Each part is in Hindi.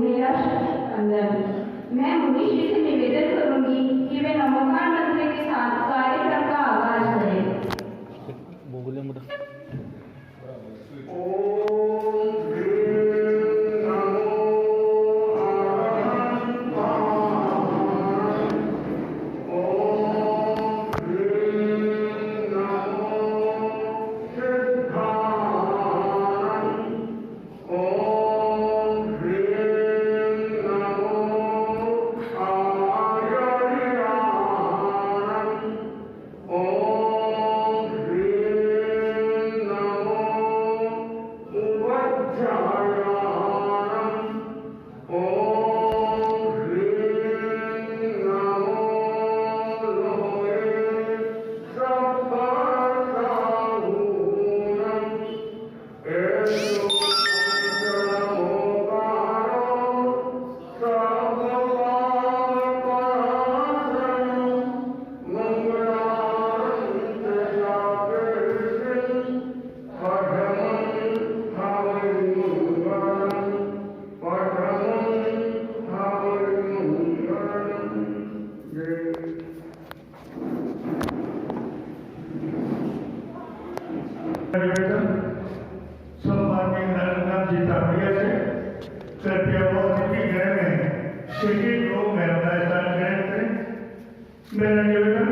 मेरा संदर्भ। मैं मुनीश जी से निवेदन करूंगी कि वे नमोकार मंत्र के साथ कार्यक्रम का आगाज करें। मेरा निवेदन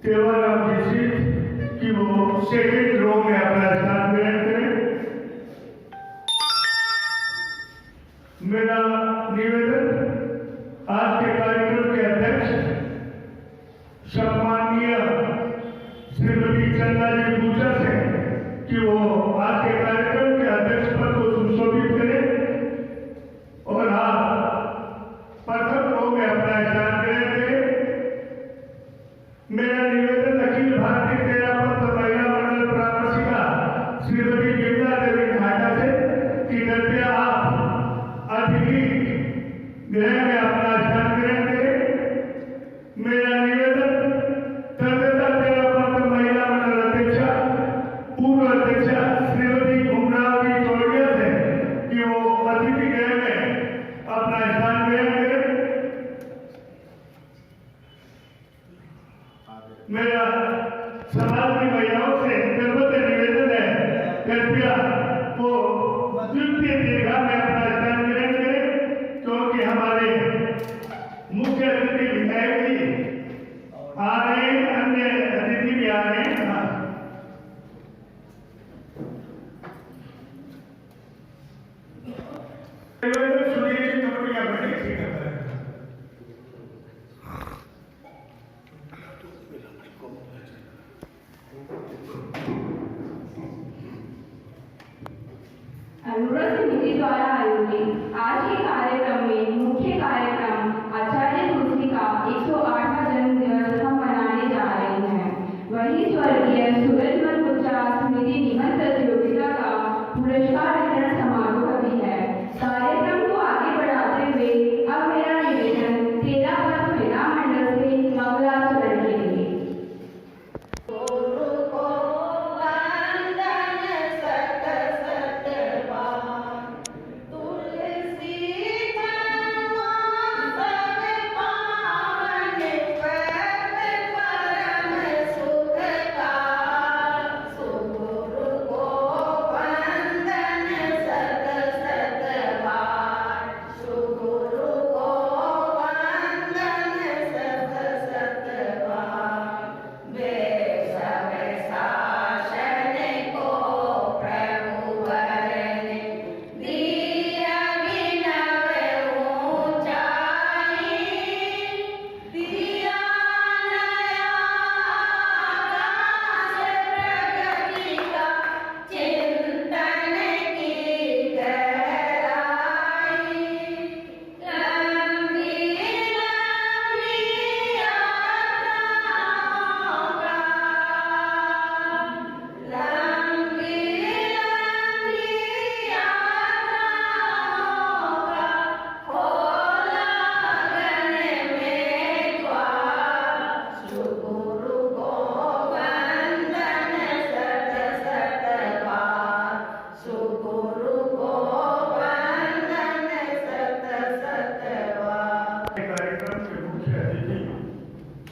केवल कि वो सेकेंड रो में अपना स्थान ग्रहण करें। मेरा निवेदन आज के कार्यक्रम के अध्यक्ष सम्माननीय श्रीमती चंदा जी गुजर से कि वो आज के कार्यक्रम के अध्यक्ष पद को सुशोभित करें और आप प्रथम रो में अपना स्थान ग्रहण करें। मेरा निवेदन अखिल भारतीय क्रीड़ा पत्र महिला मंडल प्रापसिका श्रीमती गिरजा देवी घाटा से कि कृपया आप अतिथि गृह में अपना स्थान ग्रहण करें। मेरा निवेदन कलकत्ता क्रीड़ा पत्र महिला मंडल अध्यक्षा पूर्व अध्यक्षा श्रीमती घुमरावती चौड़िया से कि वो अतिथि गृह में अपना स्थान ग्रहण करें। मेरा समाज की महिलाओं से जरूरत निवेदन है कृपया वो द्वितीय दीर्घा में अपना स्थान ग्रहण करें क्योंकि हमारे मुख्य अतिथि विधायक जी आ रहे हैं, अन्य अतिथि भी आ रहे हैं। अनुरोध समिति द्वारा आयोजित आज के कार्यक्रम में मुख्य कार्यक्रम आचार्य तुलसी का 108वां जन्म दिवस हम मनाने जा रहे हैं। वहीं स्वर्गीय सूरजमल गुप्ता स्मृति निबंध प्रतियोगिता का पुरस्कार वितरण समारोह भी है। कार्यक्रम को आगे बढ़ाते हुए अब मेरा निवेदन 13 वर्ष महिला मंडल से मंगलाचरण के लिए। तुलसी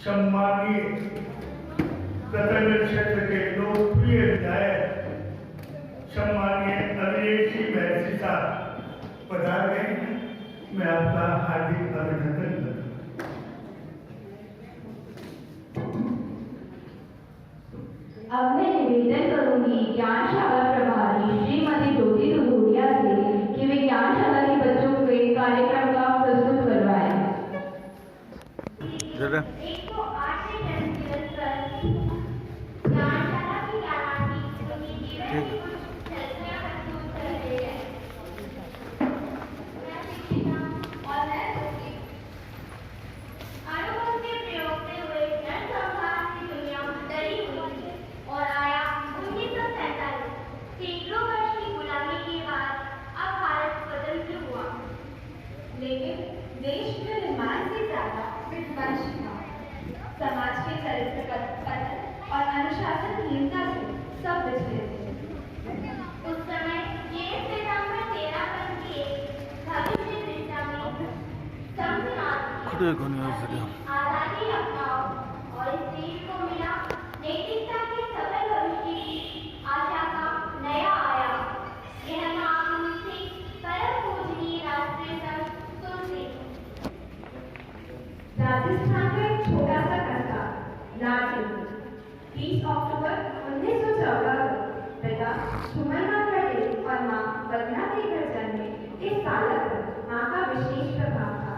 सम्मानीय प्रतापगढ़ क्षेत्र के लोकप्रिय विधायक सम्मानीय अभिषेक सिंह महर्षि साहब पधार गए हैं। मैं आपका हार्दिक अभिनंदन करता हूं। अब मैं निवेदन करूंगी ज्ञानशाला प्रभारी श्रीमती ज्योति दुधोरिया से कि वे ज्ञानशाला के बच्चों के कार्यक्रम का प्रस्तुत करवाएं। लेकिन देश के निर्माण से ज्यादा विध्वंस था। समाज के चरित्र पतन और अनुशासनहीनता से सब बिछड़े थे। उस समय ये सितंबर 13 की एक भविष्य दृष्टा में आजादी अपनाओ और इस देश को मिला नैतिकता के सफल भविष्य की आशा का नया आया। यह महापुरुष थे परम पूजनीय राष्ट्रीय संत तुलसी। राजस्थान का एक छोटा सा कस्बा लाचुंग 30 अक्टूबर 1914 को पिता सुमनलाल पटेल और मां बदना के घर जन्मे। इस बालक पर मां का विशेष प्रभाव था।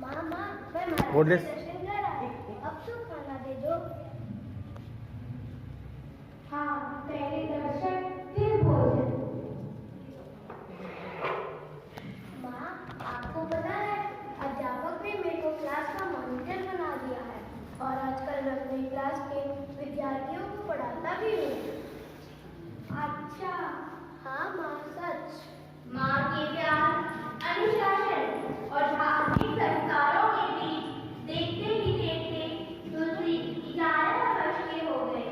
मामा मैं दर्शन करा, अब तो खाना दे दो। हाँ, पहले दर्शन फिर भोजन। माँ, आपको पता है अध्यापक ने मेरे को क्लास का मॉनिटर बना दिया है और आजकल मैं अपनी क्लास के विद्यार्थियों को पढ़ाता भी हूँ। अच्छा, हाँ माँ, सच। माँ के प्यार, अनुशासन और धार्मिक संस्कारों के बीच देखते ही देखते तुलसी 11 वर्ष के हो गए।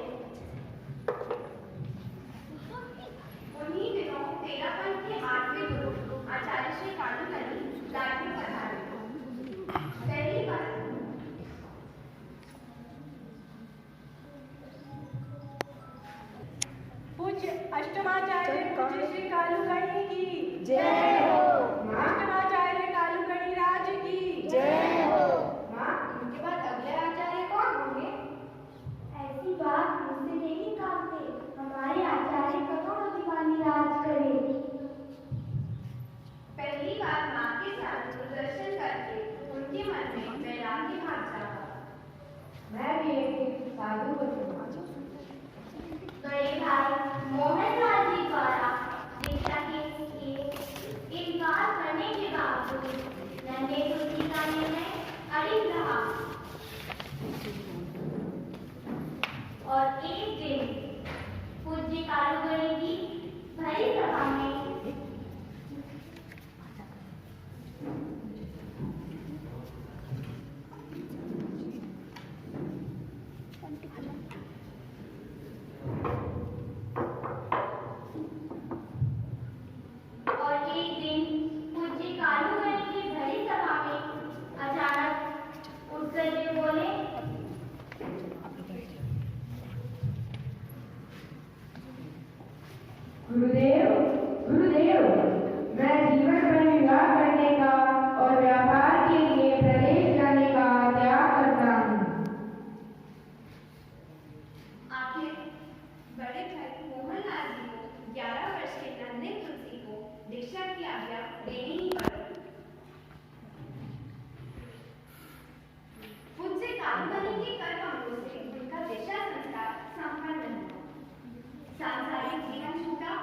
उन्हीं दिनों तेरापन के 8वें गुरु आचार्य श्री कालूकली लाइफ में पधारे। पहली बार पूज्य अष्टमाचार्य पूज्य श्री कालूकली की जय हो। अष्टमाचार्य कालूकली राज की जय हो। माँ, इनके बाद अगले आचार्य कौन होंगे? ऐसी बात मुझसे नहीं निकालते। हमारे आचार्य करोड़ों दीवानी राज करे। पहली बार माँ के साथ दर्शन करके उनके मन में वैराग्य भाग जाता। मैं भी एक साधु बनूंगा। बड़े भाई मोहनलाल जी द्वारा दीक्षा के लिए इनकार करने के बावजूद नन्हे तुलसी का निर्णय अड़िग रहा और एक दिन पूज्य कालूकली की भरी सभा में अचानक उठकर वे बोले, गुरुदेव, गुरुदेव, मैं जीवन भर विवाह करने का और व्यापार के लिए प्रदेश जाने का त्याग करता हूँ। आखिर बड़े भाई मोहनलाल जी को 11 वर्ष के नन्हे तुलसी को दीक्षा की आज्ञा देनी ही पड़ी। पूज्य कालूकली के कर कमलों से उनका दीक्षा संस्कार संपन्न हुआ। सांसारिक जीवन छूटा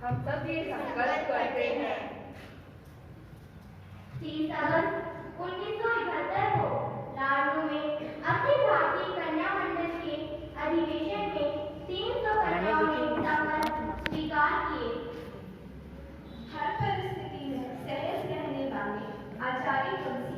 हम सब ये संकल्प करते हैं। 30 अगस्त 1971 को लाडनू में अखिल भारतीय कन्या मंडल के अधिवेशन में 300 कन्याओं ने शपथ स्वीकार किए। हर परिस्थिति में सहज रहने वाले आचार्य तुलसी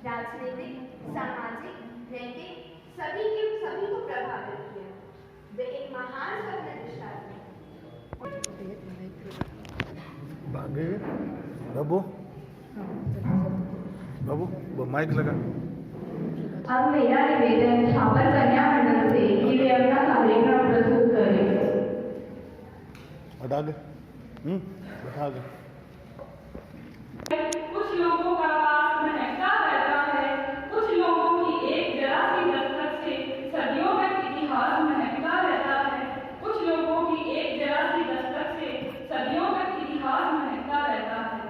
राजनीतिक, सामाजिक, नैतिक सभी को प्रभावित किया। वे एक महान स्वप्नदृष्टा थे। बाबू वो माइक लगा। अब मेरा निवेदन छापर कन्या मंडल से कि वे अपना कार्यक्रम प्रस्तुत करें। बैठा गए। कुछ लोगों का पास महकता रहता है, कुछ लोगों की एक जरा सी दस्तक से सदियों तक इतिहास महकता रहता है, कुछ लोगों की एक जरा सी दस्तक से सदियों तक इतिहास महकता रहता है।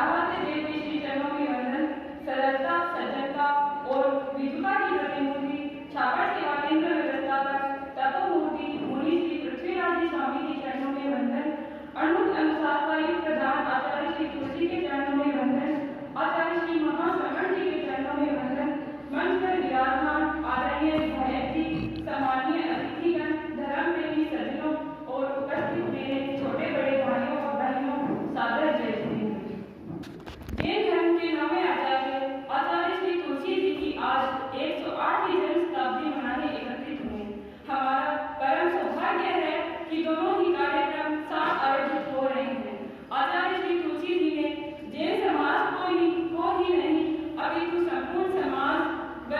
आराध्य देवी श्री चरणों में वंदन, सरलता, सज्जनता और विद्वता की प्रतिमूर्ति छापर सेवा केंद्र व्यवस्थापक तपोमूर्ति मुनि श्री पृथ्वीराज स्वामी के चरणों में वंदन, अणुत अनुशासनायुक्त प्रधान आचार्य श्री तुलसी के चरणों में वंदन, आचार्य श्री महाश्रवण जी के चरणों में वंदन, मंच पर विराजमान आदरणीय विधायक जी, सम्मानीय अतिथिगण, धर्म प्रेमी सज्जनों और उपस्थित मेरे छोटे बड़े भाइयों और बहनों, सादर जय श्री। जैन धर्म के नवे आचार्य श्री तुलसी जी की आज 108वीं जन्म शताब्दी मनाने एकत्रित हुए। हमारा परम सौभाग्य है कि दोनों ही कार्यक्रम साथ आयोजित हो रहे हैं। आचार्य श्री तुलसी जी ने जैन समाज को ही नहीं अपितु संपूर्ण समाज व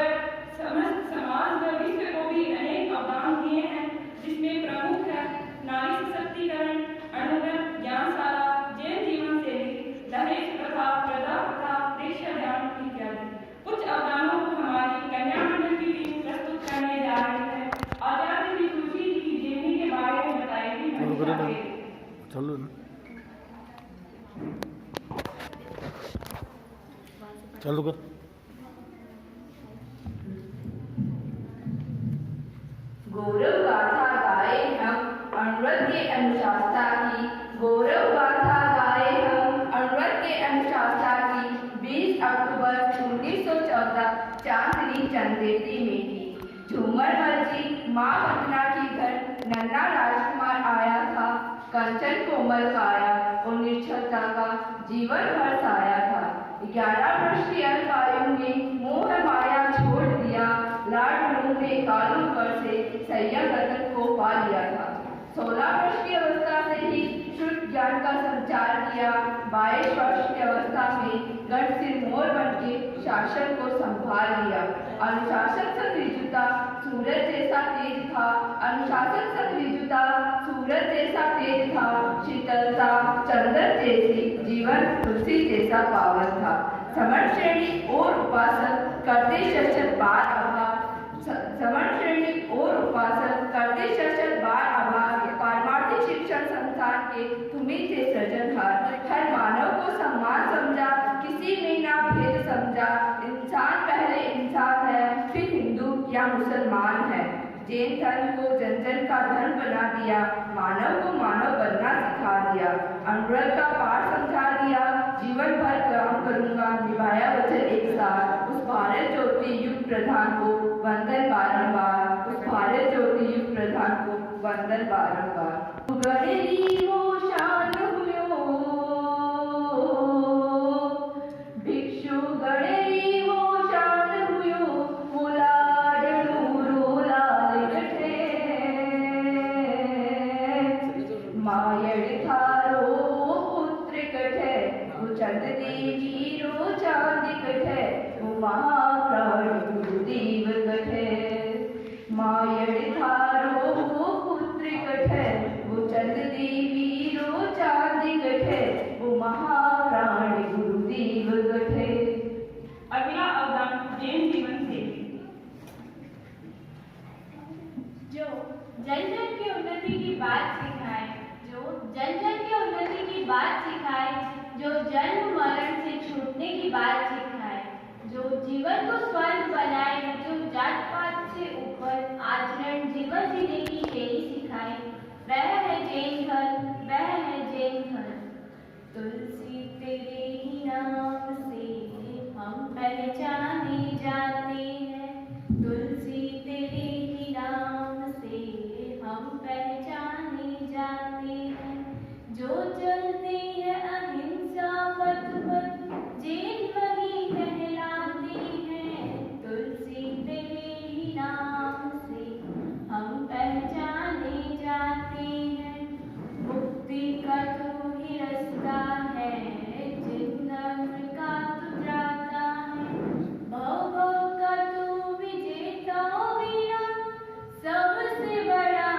समस्त समाज व विश्व को भी अनेक अवदान दिए हैं, जिसमें प्रमुख है नारी सशक्तिकरण, अनुगत ज्ञानशाला, जैन जीवन शैली, दहेज प्रथा, प्रदा प्रथा, दीक्षा ध्यान इत्यादि। कुछ अवदानों को हमारी कन्या मंडल की टीम प्रस्तुत करने जा रही है। आचार्य श्री तुलसी जी की जीवनी के बारे में बताएगी चलो चालू कर। गौरव गाथा गाए हम अनुव्रत के अनुशासता की, गौरव गाथा गाए हम अनुव्रत के अनुशासता की। 20 अक्टूबर 1914 चांदनी चंदेरी में थी। झूमर मर्जी माँ वंदना की घर नन्हा राजकुमार आया था। कंचन कोमल काया और निर्छलता का जीवन भर साया था। 11 वर्ष की अल्पायु में मोह माया छोड़ दिया। लाडनू में कानून पर से संयम रतन को पा लिया था। 16 वर्ष की अवस्था से ही शुद्ध ज्ञान का संचार किया। 22 वर्ष की अवस्था में गढ़ सिरमौर बन के शासन को संभाल लिया। अनुशासन संविजुता सूरज जैसा तेज था। अनुशासन संविजुता सूरज जैसा तेज था। शीतलता चंद्र जैसी, जीवन तुलसी जैसा पावन था। समण श्रेणी और उपासक करते शत बार आभार। समण श्रेणी और उपासक करते शत बार आभार। पारमार्थिक शिक्षण संस्थान के तुम्ही थे सृजनहार। हर मानव को समान समझा, किसी में ना भेद समझा। इंसान पहले इंसान है, फिर हिंदू या मुसलमान है। जैन धर्म को जन जन का धर्म बना दिया। मानव को मानव बनना सिखा दिया। अनुव्रत का पाठ समझा दिया। जीवन भर काम करूंगा, निभाया वचन एक साथ। उस भारत ज्योति युग प्रधान को वंदन बारंबार। उस भारत ज्योति युग प्रधान को वंदन बारंबार। गणेरी वो शान हुयो, भिक्षु गणेरी वो शान हुयो। वो लाडनू रो लाल कठे, मायड़ थारो पुत्र कठे। वो चंद देवी रो चांदी कठे। वो महाप्राण गुरुदेव कठे। मायड़ थारो पुत्र कठे। वो चंद देवी रो चांदी कठे। वो महाप्राण गुरुदेव कठे। अगला अवदान जैन जीवन शैली। जो जन जन के बात सिखाए, जो जन जन की उन्नति की बात सिखाए, जो जन्म मरण से छूटने की बात सिखाए, जो जीवन को स्वर्ग बनाए, जो जात पात से ऊपर आचरण जीवन जीने की शैली सिखाए, वह है जैन धर्म, वह है जैन धर्म। तुलसी तेरे ही नाम से हम पहचाने जाते हैं, तुलसी तेरे ही नाम से हम पहचाने जाते हैं, जो चलते हैं अहिंसा पथ पर जैन वही कहलाते हैं, तुलसी तेरे ही नाम से हम पहचाने जाते हैं। मुक्ति का तू ही रास्ता है, जिंदगी का तू रास्ता है, भव भव का तू विजेता वीरा, सबसे बड़ा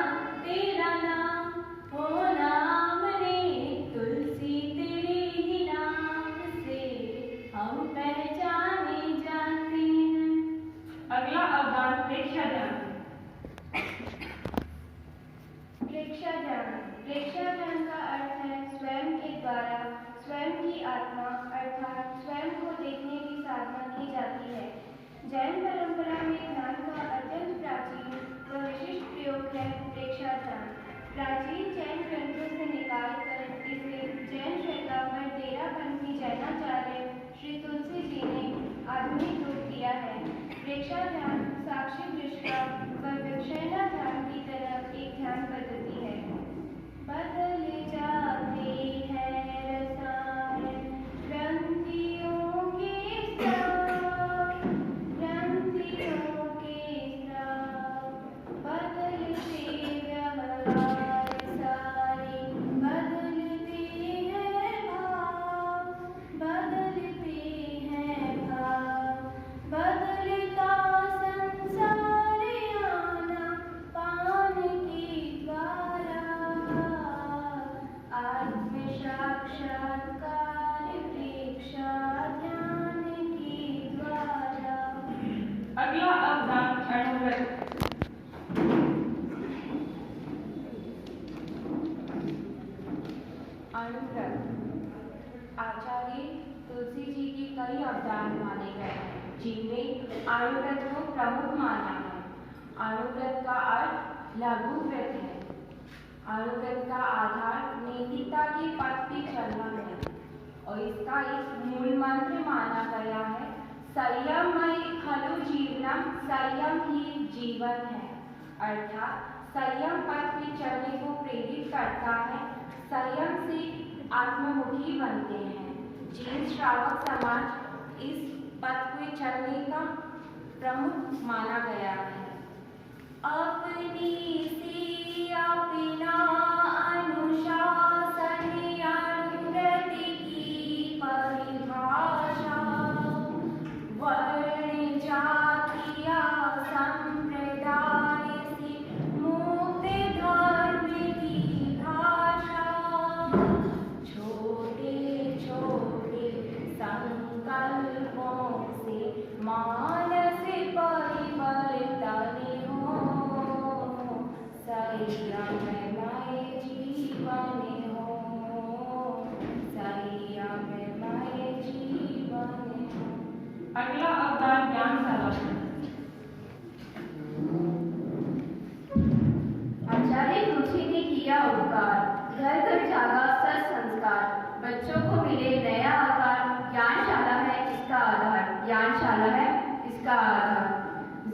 तेरा नाम हो नाम रे, तुलसी तेरे ही नाम से हम पहचाने जाते हैं। अगला अवदान प्रेक्षादान। प्रेक्षादान। प्रेक्षादान का अर्थ है स्वयं के द्वारा स्वयं की आत्मा अर्थात स्वयं को देखने की साधना की जाती है। जैन परंपरा में ध्यान का अत्यंत प्राचीन व विशिष्ट प्रयोग है प्रेक्षादान। प्राचीन जैन ग्रंथों से निकालकर इसे जैन श्वेतांबर तेरापंथी जैनाचार्य श्री तुलसी जी ने आधुनिक रूप दिया है। प्रेक्षादान साक्षी दृष्टा व विक्षेपा ध्यान की तरह एक ध्यान पद्धति है। बदल जाते हैं रसायन ग्रंथियों के स्राव, ग्रंथियों के स्राव, बदलते व्यवहार सारे, बदलते हैं भाव, बदलते हैं भाव, बदलता संसार आना पान के द्वारा, आत्म साक्षात्कार प्रेक्षा ध्यान के द्वारा। अगला अवदान अणुव्रत। अणुव्रत। आचार्य तुलसी जी की कई अवदान माने गए हैं, जिनमें अणुव्रत को प्रमुख माना है। अणुव्रत का अर्थ लघु व्रत है। अणुव्रत का आधार नैतिकता के पथ पे चलना है और इसका एक मूल मंत्र माना गया है, संयममयी खलु जीवनम, संयम ही जीवन है। अर्थात संयम पथ पे चलने को प्रेरित करता है, संयम से आत्ममुखी बनते हैं। जैन श्रावक समाज इस पथ पे चलने का प्रमुख माना गया है। अपनी से अपना अनुशासन अणुव्रत की परिभाषा, वर्ण जातिया संप्रदाय से मुक्त धर्म की भाषा, छोटे छोटे संकल्पों से मानस परिवर्तन हो, संयममय जीवन हो, संयममय जीवन हो। अगला अवदान ज्ञानशाला। आचार्य तुलसी ने किया उपकार, घर घर जागा सत्संस्कार, बच्चों को मिले नया आकार, ज्ञानशाला है इसका आधार, ज्ञानशाला है इसका आधार।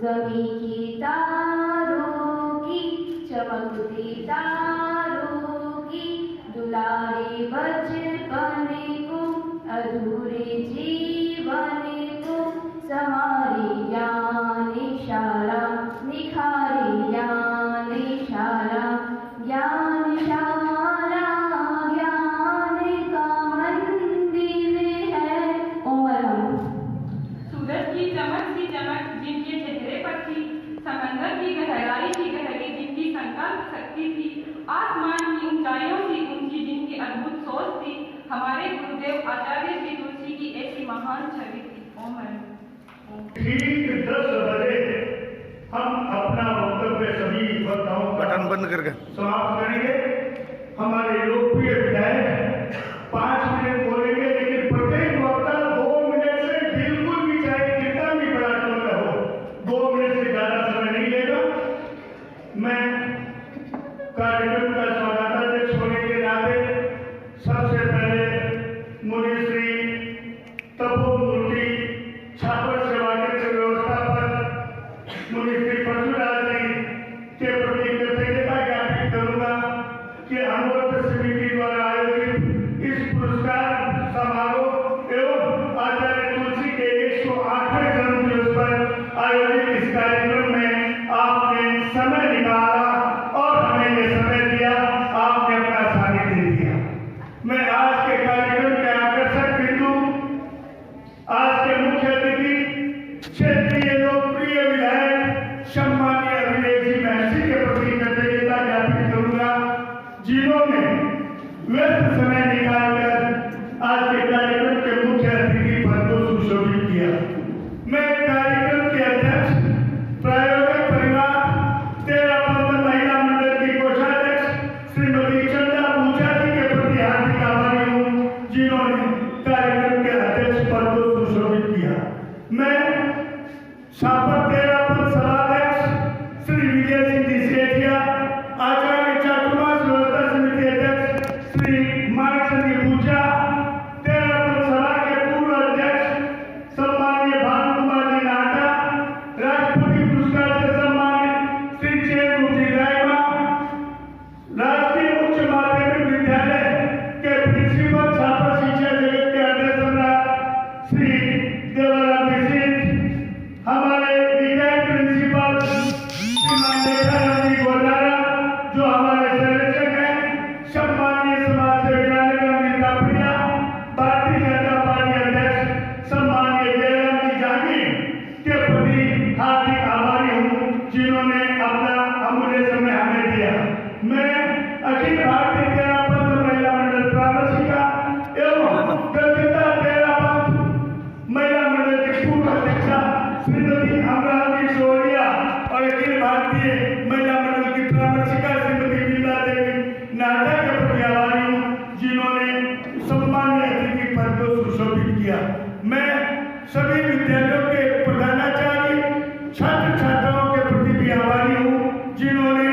जमी की तारों की चमकती तारों की, दुलारे बचपन को अधूरे जीवन को, समारी ज्ञानशाला निखारी ज्ञानशाला, ज्ञानशाला ज्ञान का मंदिर है। सूरज की चमक सी चमक जिनके चेहरे पर थी, समंदर की गहराई जिनकी संकल्प शक्ति थी, आसमान की ऊंचाइयों से ऊंची जिनकी अद्भुत सोच थी, हमारे गुरुदेव आचार्य श्री तुलसी की ऐसी महान छवि थी। ओम ठीक 10 बजे हम अपना वक्तव्य सभी वक्ताओं का बटन बंद करके समाप्त करेंगे। मैं कार्यक्रम का स्वागताध्यक्ष होने के नाते सबसे पहले मुनि श्री तपोमूर्ति छापर सेवा के व्यवस्थापक मुनि श्री परशुराज जी के प्रति कृतज्ञता ज्ञापित करूंगा कि अमृत समिति द्वारा आयोजित इस पुरस्कार समारोह एवं आचार्य तुलसी के 108वें जन्मदिवस पर आयोजित इस कार्यक्रम में आपने समय निकाला और हमें ये समय दिया, आपने अपना सानिध्य दिया। मैं आज के कार्यक्रम के आकर्षक बिंदु, आज के मुख्य अतिथि क्षेत्रीय लोकप्रिय विधायक सम्मानीय अभिलेख जी महर्षि के प्रति कृतज्ञता ज्ञापित करूंगा, जिन्होंने व्यस्त समय निकालकर आज के कार्यक्रम के मुख्य अतिथि पद को सुशोभित किया। मैं कार्यक्रम के अध्यक्ष प्रायोजक परिवार तेरापंथ महिला मंडल की कोषाध्यक्ष श्रीमती चंदा पूजा जी के प्रति हार्दिक आभारी हूँ, जिन्होंने कार्यक्रम के अध्यक्ष पद को सुशोभित किया। मैं छापर तेरापंथ सभाध्यक्ष श्री विजय सिंह जी सेठिया, आचार्य चातुर्मास व्यवस्था समिति अध्यक्ष श्री मानक सिंह पूजा, तेरापंथ सभा के पूर्व अध्यक्ष सम्मानीय भानु कुमार जी नाटा, राष्ट्रपति पुरस्कार से सम्मानित श्री चेतू जी रायमा, राष्ट्रीय उच्च माध्यमिक विद्यालय के प्रिंसिपल छात्र शिक्षा जगत के अध्यक्ष सम्राट श्री देवराम सिंह, हमारे रिटायर्ड प्रिंसिपल श्रीमान देखाराम जी गोदारा जो हमारे संरक्षक हैं, सम्मानीय समाज सेवी नारायण तापड़िया, भारतीय जनता पार्टी अध्यक्ष सम्मानीय जयराम जी जागीर के प्रति हार्दिक आभारी हूँ, जिन्होंने अपना अमूल्य समय हमें दिया। मैं अखिल भारतीय तेरापंथ महिला मंडल प्रावशिका एवं कलकत्ता तेरापंथ महिला मंडल की पूर्व अध्यक्षा श्रीमती अमरावती सोरिया और अखिल भारतीय महिला मंडल की प्रावशिका श्रीमती मीरा देवी नाटा के प्रति आभारी हूँ, जिन्होंने सम्मानीय अतिथि पद को सुशोभित किया। मैं सभी विद्यालयों के प्रधानाचार्य छात्र छात्राओं के प्रति भी आभारी हूँ, जिन्होंने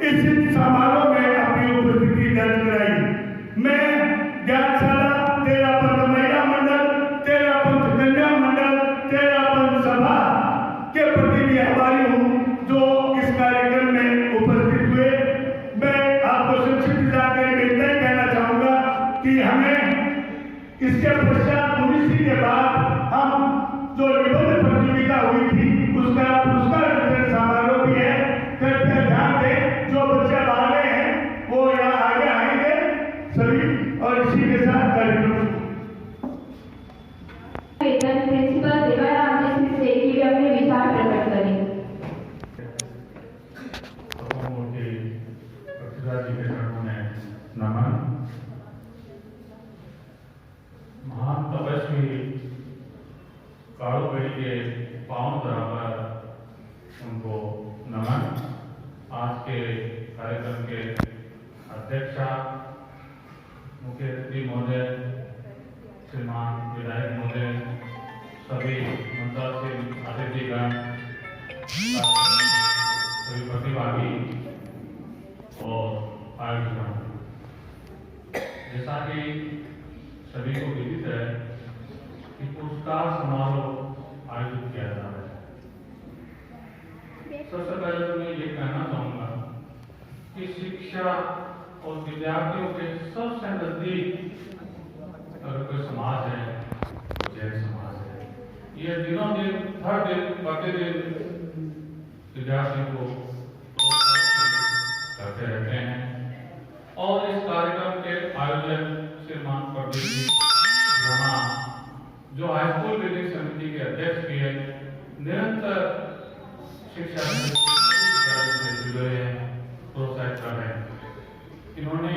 इस समारोह में अपनी उपस्थिति दर्ज कराई। मैं ज्ञानशाला तेरापंथ महिला मंडल, तेरापंथ कन्या मंडल, तेरापंथ सभा के प्रति भी आभारी हूँ, जो इस कार्यक्रम में उपस्थित हुए। मैं आपको संक्षिप्त जानकारी में इतना ही कहना चाहूंगा कि हमें इसके पश्चात मुनिश्री के बाद हम जो निबंध प्रतियोगिता हुई थी उसका पुरस्कार वितरण समारोह भी है। कृपया ध्यान दें, जो बच्चे बाहर हैं वो यहाँ आगे आएंगे सभी, और इसी के साथ कार्यक्रम प्रिंसिपल देवाराम जी सिंह सेठी भी अपने विचार प्रकट करें। तपोमूर्ति परशुराज जी के चरणों में नमन। महान तपस्वी कालूगढ़ी के पावन बराबर उनको नमन। आज के कार्यक्रम के अध्यक्षा मुख्य अतिथि महोदय श्रीमान विधायक महोदय, सभी मंत्रालय अतिथिगण, सभी प्रतिभागी और आयोजक, जैसा कि सभी को विदित है कि पुरस्कार समारोह आयोजित किया जा रहा है। सबसे पहले तो मैं ये कहना चाहूंगा कि शिक्षा और विद्यार्थियों के सबसे नजदीक अगर कोई समाज है तो जैन समाज है। ये दिनों दिन हर दिन प्रतिदिन विद्यार्थियों को करते रहते हैं और इस कार्यक्रम के आयोजन श्रीमान प्रदीप जी राणा, जो हाईस्कूल बिल्डिंग समिति के अध्यक्ष भी है, निरंतर शिक्षा से जुड़े हैं, प्रोत्साहित कर रहे हैं। इन्होंने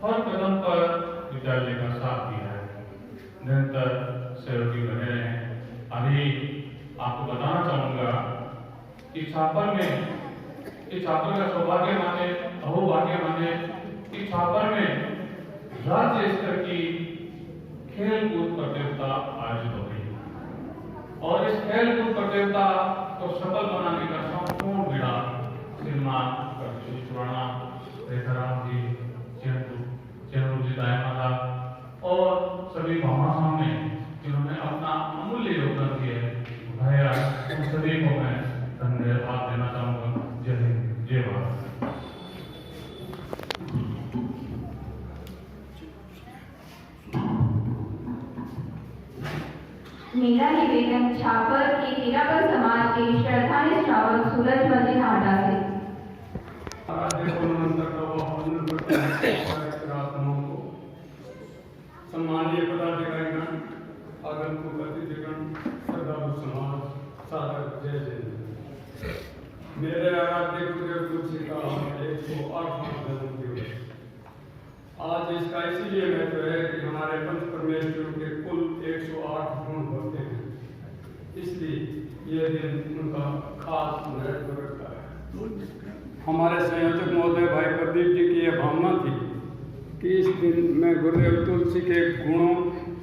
हर कदम पर विद्यालय का साथ दिया है, निरंतर सहयोगी बने रहे हैं। अभी आपको बताना चाहूंगा कि छापर में, इस छापर का सौभाग्य माने, अहोभाग्य माने, इस छापर में राज्य स्तर की खेल कूद प्रतियोगिता आयोजित हो गई और इस खेल कूद प्रतियोगिता को सफल बनाने का संपूर्ण बीड़ा श्रीमान रेखाराम जी, चेनू जी दायमादा और सभी भामाशाहों ने जिन्होंने अपना अमूल्य योगदान दिया है, भैया उन सभी को मैं धन्यवाद देना चाहूँगा। जय हिंद, जय भारत। मेरा निवेदन छापर के तेरापर समाज के श्रद्धानीय श्रावक सूरजमल जी हाटा से। सम्मानीय पदाधिकारीगण, आगंतुक अतिथिगण, श्रद्धालु समाज, सादर जय जय। मेरे आराध्य गुरुदेव तुलसी का 108वां जन्म दिवस। आज इसका इसीलिए महत्व है कि हमारे पंच परमेश्वर के कुल 108 गुण होते हैं, इसलिए यह दिन उनका खास महत्व रखता है। हमारे संयोजक महोदय भाई प्रदीप जी की यह भावना थी कि इस दिन मैं गुरुदेव तुलसी के गुणों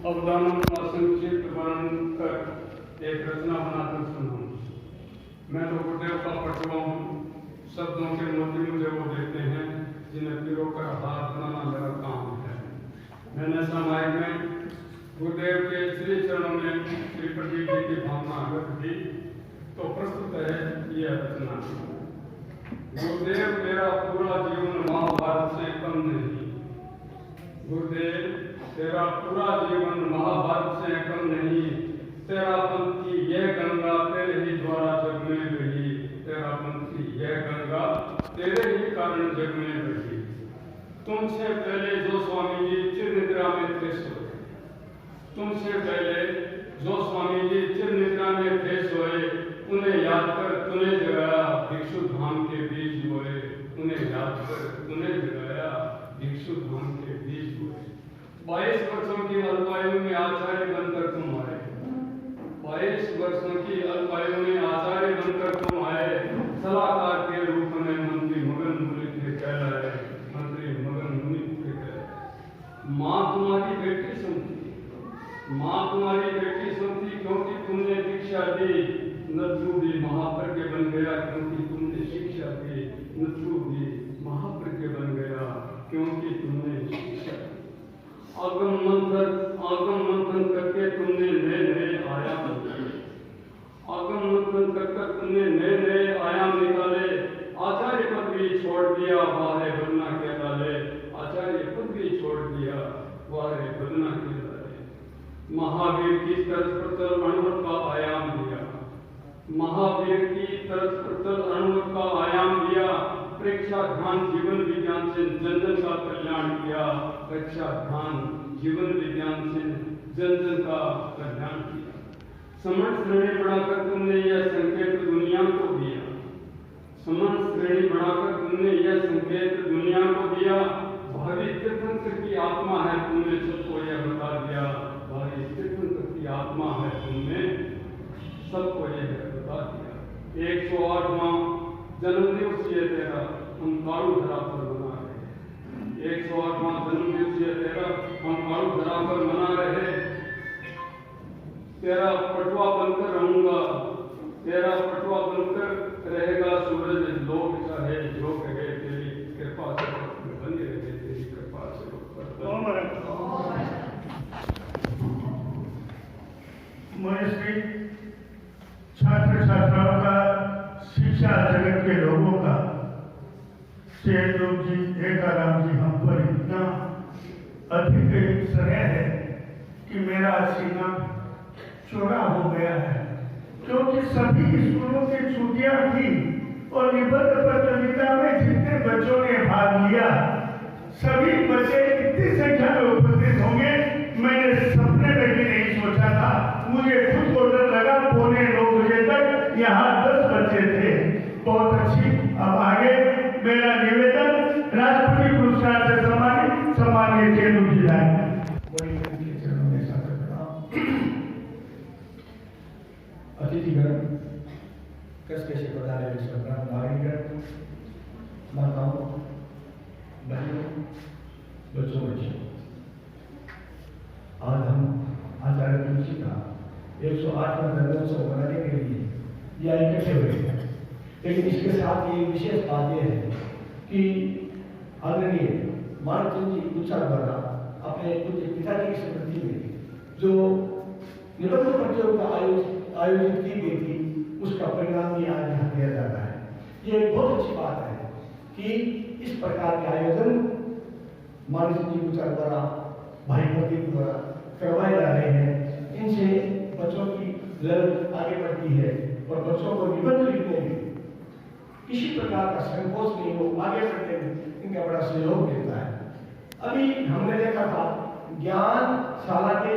अवदानों का संक्षिप्त वर्णन कर एक रचना बनाकर सुनाऊं। मैं तो गुरुदेव का पटुआ हूँ, शब्दों के मोती मुझे वो देते हैं जिन्हें पिरोकर हार बनाना मेरा काम है। मैंने सामायिक में गुरुदेव के श्री चरणों में श्री प्रदीप जी की भावना व्यक्त की, तो प्रस्तुत है यह रचना। गुरुदेव तेरा पूरा जीवन महाभारत से कम नहीं, गुरुदेव तेरा पूरा जीवन महाभारत से कम नहीं, तेरा पंथ की यह गंगा तेरे ही द्वारा जग में बही, तेरा पंथ की यह गंगा तेरे ही कारण जग में बही। तुमसे पहले जो स्वामी जी चिर निद्रा में थे सोए, तुमसे पहले जो स्वामी जी चिर निद्रा में थे सोए, उन्हें याद कर तूने जगाया भिक्षु धाम के बीज बोए, उन्हें याद कर तूने जगाया भिक्षु धाम के बीज बोए। 22 वर्षों की अल्पायु में आचार्य बनकर तुम आए, 22 वर्षों की अल्पायु में आचार्य बनकर तुम आए, सलाहकार के रूप में मंत्री मगन मुनि थे कहलाए, मंत्री मगन मुनि थे कहलाए। माँ तुम्हारी बेटी समझी, माँ तुम्हारी बेटी समझी क्योंकि तुमने दीक्षा दी, नथु भी महाप्रज्ञ बन गया क्योंकि तुमने शिक्षा दी, नथु भी महाप्रज्ञ बन गया क्योंकि तुमने शिक्षा दी। आगम मंथन करके तुमने नए नए आयाम निकाले, आगम मंथन कर तुमने नए नए आयाम निकाले। आचार्य पद भी छोड़ दिया वारे बदना के डाले, आचार्य पद भी छोड़ दिया वारे बदना के डाले। महावीर की तरस प्रतल अणुवत का आयाम दिया, महावीर की तरस प्रतल अणुवत का आयाम दिया। प्रेक्षा ध्यान जीवन विज्ञान से जन जन का कल्याण किया, प्रेक्षा ध्यान जीवन विज्ञान से जन जन का कल्याण किया। समण श्रेणी बढ़ाकर तुमने यह संकेत दुनिया को दिया, समण श्रेणी बढ़ाकर तुमने यह संकेत दुनिया को दिया। भावी तीर्थंकर की आत्मा है तुमने सबको यह बता दिया, भावी तीर्थंकर की आत्मा है तुमने सबको यह बता दिया। 108वां जन्मदिवस ये तेरा हम कारू धरा पर मना रहे, 108वां जन्मदिवस ये तेरा हम कारू धरा पर मना रहे। तेरा पटुआ बनकर रहूंगा, तेरा पटुआ बनकर रहेगा सूरज, लोग चाहे जो कहे तेरी कृपा से बने रहे, तेरी कृपा से मनुष्य छात्र छात्राओं का, शिक्षा जगत के लोगों का, चेतन जी, एकाराम जी हम पर इतना अधिक स्नेह है कि मेरा सीना चौड़ा हो गया है, क्योंकि सभी स्कूलों की छुट्टियां थी और निबंध प्रतियोगिता में जितने बच्चों ने भाग लिया सभी बच्चे इतनी संख्या में उपस्थित होंगे मैंने सपने में भी नहीं सोचा था। मुझे खुद को डर लगा, 9:45 बजे तक यहाँ 10 बच्चे थे। बहुत अच्छी। अब आगे मेरा निवेदन राष्ट्रपति पुरस्कार से सम्मानित सम्मानीय चेनू जी जाए। अतिथिगण, कसके से पधारे नागरिकगण, माताओं, बहनों, बच्चों, आज हम आचार्य तुलसी का 108वां जन्मोत्सव मनाने के लिए यहाँ इकट्ठे हुए हैं। लेकिन इसके साथ ये विशेष बात यह है कि आदरणीय मानचंद जी गुच्छा द्वारा अपने कुछ पिताजी की स्मृति में जो निबंध प्रतियोगिता आयोजित की गई थी उसका परिणाम भी आज यहाँ दिया जा रहा है। ये एक बहुत अच्छी बात है कि इस प्रकार के आयोजन मानचंद जी गुच्छा द्वारा भाई प्रदीप द्वारा करवाए जा रहे हैं। इनसे बच्चों की ललक आगे बढ़ती है और बच्चों को निबंध लिखने में किसी प्रकार का संकोच नहीं हो, आगे बढ़ने में इनका बड़ा सहयोग देता है। अभी हमने देखा था ज्ञानशाला के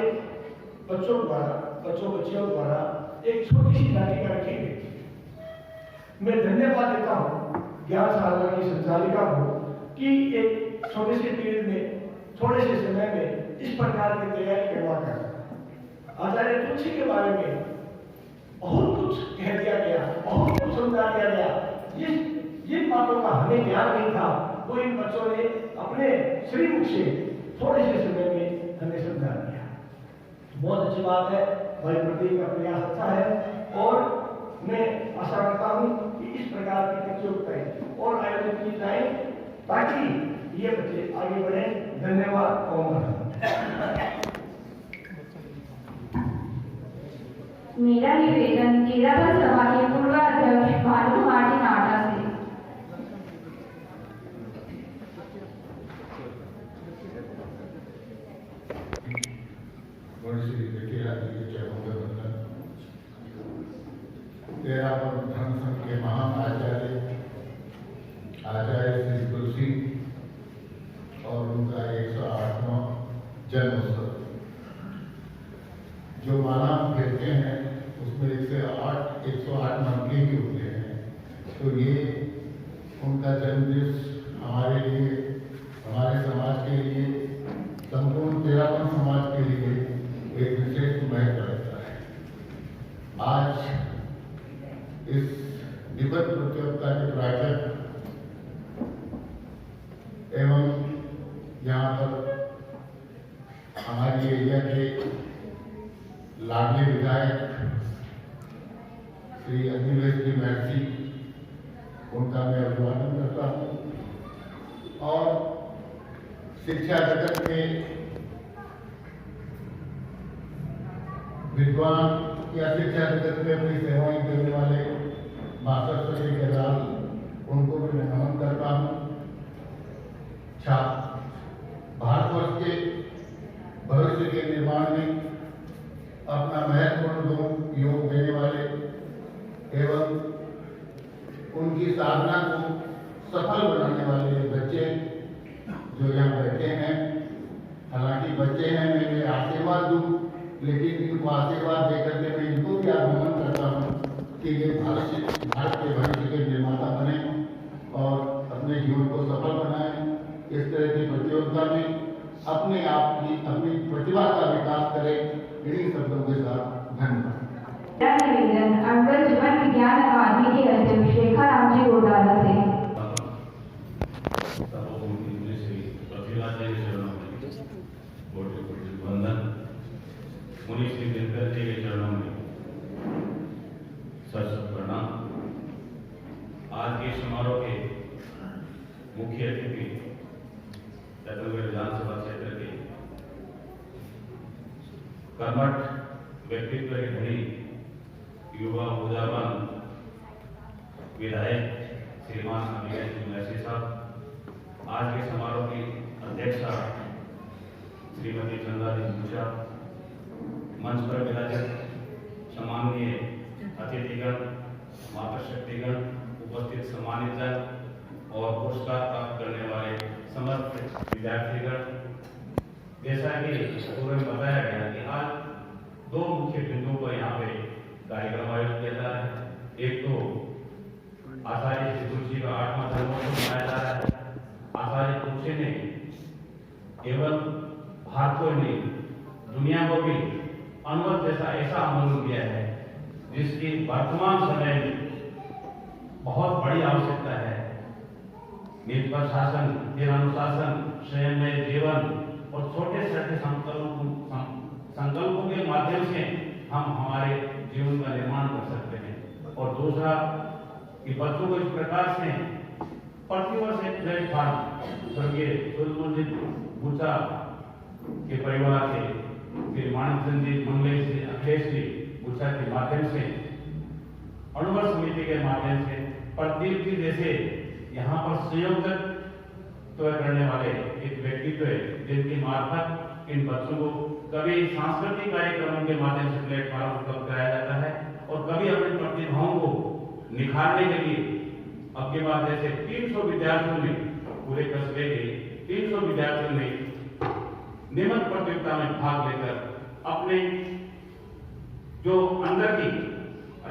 बच्चियों द्वारा एक छोटी सी नाटिका रखी गई थी। मैं धन्यवाद देता हूँ ज्ञानशाला की संचालिका को कि एक छोटे से पीरियड में थोड़े से समय में इस प्रकार की तैयारी करवा कर आचार्य तुलसी के बारे में बहुत कुछ कह दिया गया, बहुत कुछ समझा दिया गया। जिन बातों का हमें ज्ञान नहीं था वो इन बच्चों ने अपने श्रीमुख से थोड़े से समय में हमें समझा दिया। बहुत अच्छी बात है, भाई प्रदीप का प्रयास अच्छा है और मैं आशा करता हूँ कि इस प्रकार की प्रतियोगिताएं और आयोजित की जाए ताकि ये बच्चे आगे बढ़े। धन्यवाद। मेरा निवेदन 13वां सभा के पूर्व अध्यक्ष भानु मार्टिन आटा से। धर्म संघ के महान आचार्य श्री तुलसी और उनका 108वां जन्मोत्सव जो माला फेरते हैं उसमें 108 मामले के होते हैं। तो ये उनका जन्मदिवस हमारे लिए, हमारे समाज के लिए, संपूर्ण 13वां समाज के लिए एक विशेष महत्व रखता है। आज इस निबंध प्रतियोगिता के प्रायोजक एवं यहाँ पर हमारी एरिया के लाडले विधायक श्री अग्निवेश जी महर्षि, उनका मैं अभिवादन करता हूँ और शिक्षा जगत में विद्वान या शिक्षा जगत में अपनी सेवाएं देने वाले मास्टर श्री गजाल, उनको भी मैं नमन करता हूँ। भारतवर्ष के भविष्य के निर्माण में अपना महत्वपूर्ण योग देने वाले एवं उनकी साधना को सफल बनाने वाले बच्चे जो यहाँ बैठे हैं। हालांकि बच्चे हैं, मैं इन्हें आशीर्वाद दूँ, लेकिन इनको आशीर्वाद देकर के मैं इनको भी आह्वान करता हूँ कि ये भारत के भविष्य के निर्माता बने और अपने जीवन को सफल बनाएं। इस तरह की प्रतियोगिता में अपने आप की, अपनी प्रतिभा का विकास करें। इन्हीं शब्दों के साथ धन्यवाद। निवेदन अंडर जीवन विज्ञान अकादमी के अध्यक्ष शेखर राम जी घोटाला से। वंदन मुनि श्री दिनकर जी के चरणों में सत प्रणाम। आज के समारोह के मुख्य अतिथि रतनगढ़ विधानसभा क्षेत्र के कर्मठ व्यक्तित्व के धनी युवा ऊर्जावान विधायक श्रीमान अग्निवेश जी महर्षि साहब, आज के समारोह की अध्यक्षा श्रीमती चंदा जी गुच्छा, मंच पर विराजित सम्माननीय अतिथिगण, मातृशक्तिगण, उपस्थित सम्मानित जन और पुरस्कार प्राप्त करने वाले समस्त विद्यार्थीगण, जैसा कि पूर्व में बताया गया कि आज दो मुख्य बिंदुओं पर यहाँ पे कार्यक्रम आयोजित किया जा रहा है। एक तो आचार्य श्री तुलसी का 8वां जन्मोत्सव मनाया जा रहा है। आचार्य तुलसी ने केवल भारत को नहीं, दुनिया को भी अनवरत जैसा ऐसा आंदोलन किया है जिसकी वर्तमान समय में बहुत बड़ी आवश्यकता है। निज पर शासन, फिर अनुशासन, संयममय जीवन और छोटे छोटे संकल्पों के माध्यम से हम हमारे जीवन का निर्माण कर सकते हैं। और दूसरा कि बच्चों को इस प्रकार से प्रतिवर्ष एक नए फॉर्म स्वर्गीय सूरजमल जी गुच्छा के परिवार से, फिर मानचंद जी मंगलेश जी, अखिलेश जी गुच्छा के माध्यम से, अणुवर समिति के माध्यम से, प्रदीप जी जैसे यहाँ पर संयोजक करने वाले एक व्यक्तित्व है, जिनकी मार्फत इन बच्चों को कभी सांस्कृतिक कार्यक्रमों के माध्यम से प्लेटफॉर्म उपलब्ध कराया जाता है और कभी अपनी प्रतिभाओं को निखारने के लिए अब के बाद जैसे 300 विद्यार्थियों ने, पूरे कस्बे के 300 विद्यार्थियों ने निबंध प्रतियोगिता में भाग लेकर अपने जो अंदर की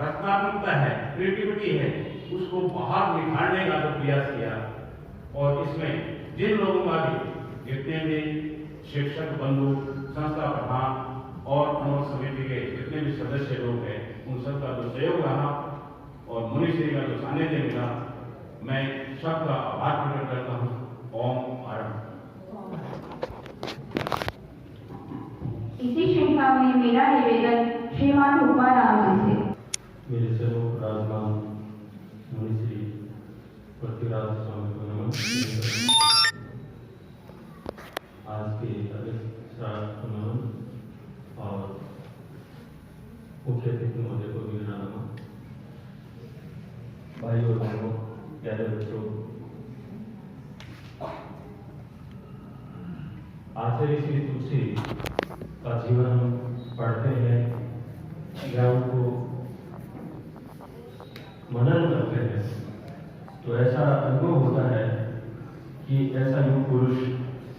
रचनात्मकता है, क्रिएटिविटी है, उसको बाहर निखारने का जो प्रयास किया। और इसमें जिन लोगों का भी, जितने भी शिक्षक बंधु, संस्था प्रधान और अणुवर समिति के जितने भी सदस्य लोग हैं, उन सबका जो सहयोग रहा और मुनिश्री का जो सानिध्य मिला, मैं सबका आभार प्रकट करता हूँ। ओम आरम। इसी श्रृंखला में मेरा निवेदन श्रीमान रूपाराम जी से। मेरे सर्व राजमान मुनिश्री पृथ्वीराज स्वामी को नमन। आज के अध्यक्ष को नमन और मुख्य अतिथि महोदय को भी नमन। भाई और बहनों, प्यारे बच्चों, आचार्य श्री तुलसी का जीवन पढ़ते हैं या उनको मनन करते हैं तो ऐसा अनुभव होता है कि ऐसा युग पुरुष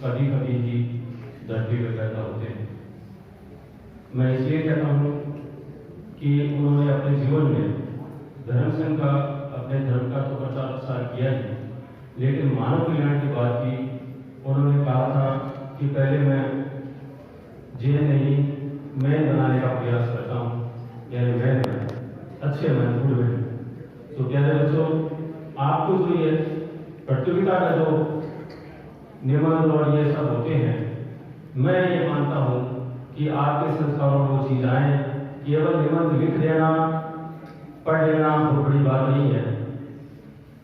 कभी कभी ही धरती पर पैदा होते हैं। मैं इसलिए कहता हूँ कि उन्होंने अपने जीवन में धर्म संघ का, अपने धर्म का तो प्रचार प्रसार किया ही, लेकिन मानव कल्याण की बात की। उन्होंने कहा था कि पहले मैं जे नहीं मैं बनाने का प्रयास करता हूँ, यानी मैं अच्छे मैं गुड में। तो प्यारे बच्चों, आपको जो ये प्रतियोगिता का जो निबंध और ये सब होते हैं, मैं ये मानता हूँ कि आपके संस्कारों में वो चीज आए। केवल निबंध लिख देना, पढ़ लेना तो बड़ी बात नहीं है।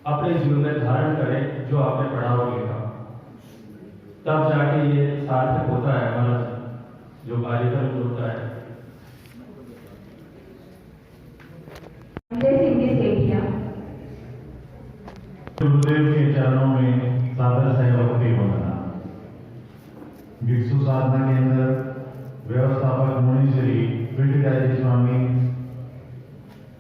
अपने जीवन में धारण करें जो आपने पढ़ा और लिखा, तब जाके ये सार्थक होता है हमारा जो कार्यक्रम होता है। गुरुदेव के चरणों में सादर सहभक्ति वंदना। भिक्षु साधना केंद्र व्यवस्थापक मुनिश्री पृथ्वीराज स्वामी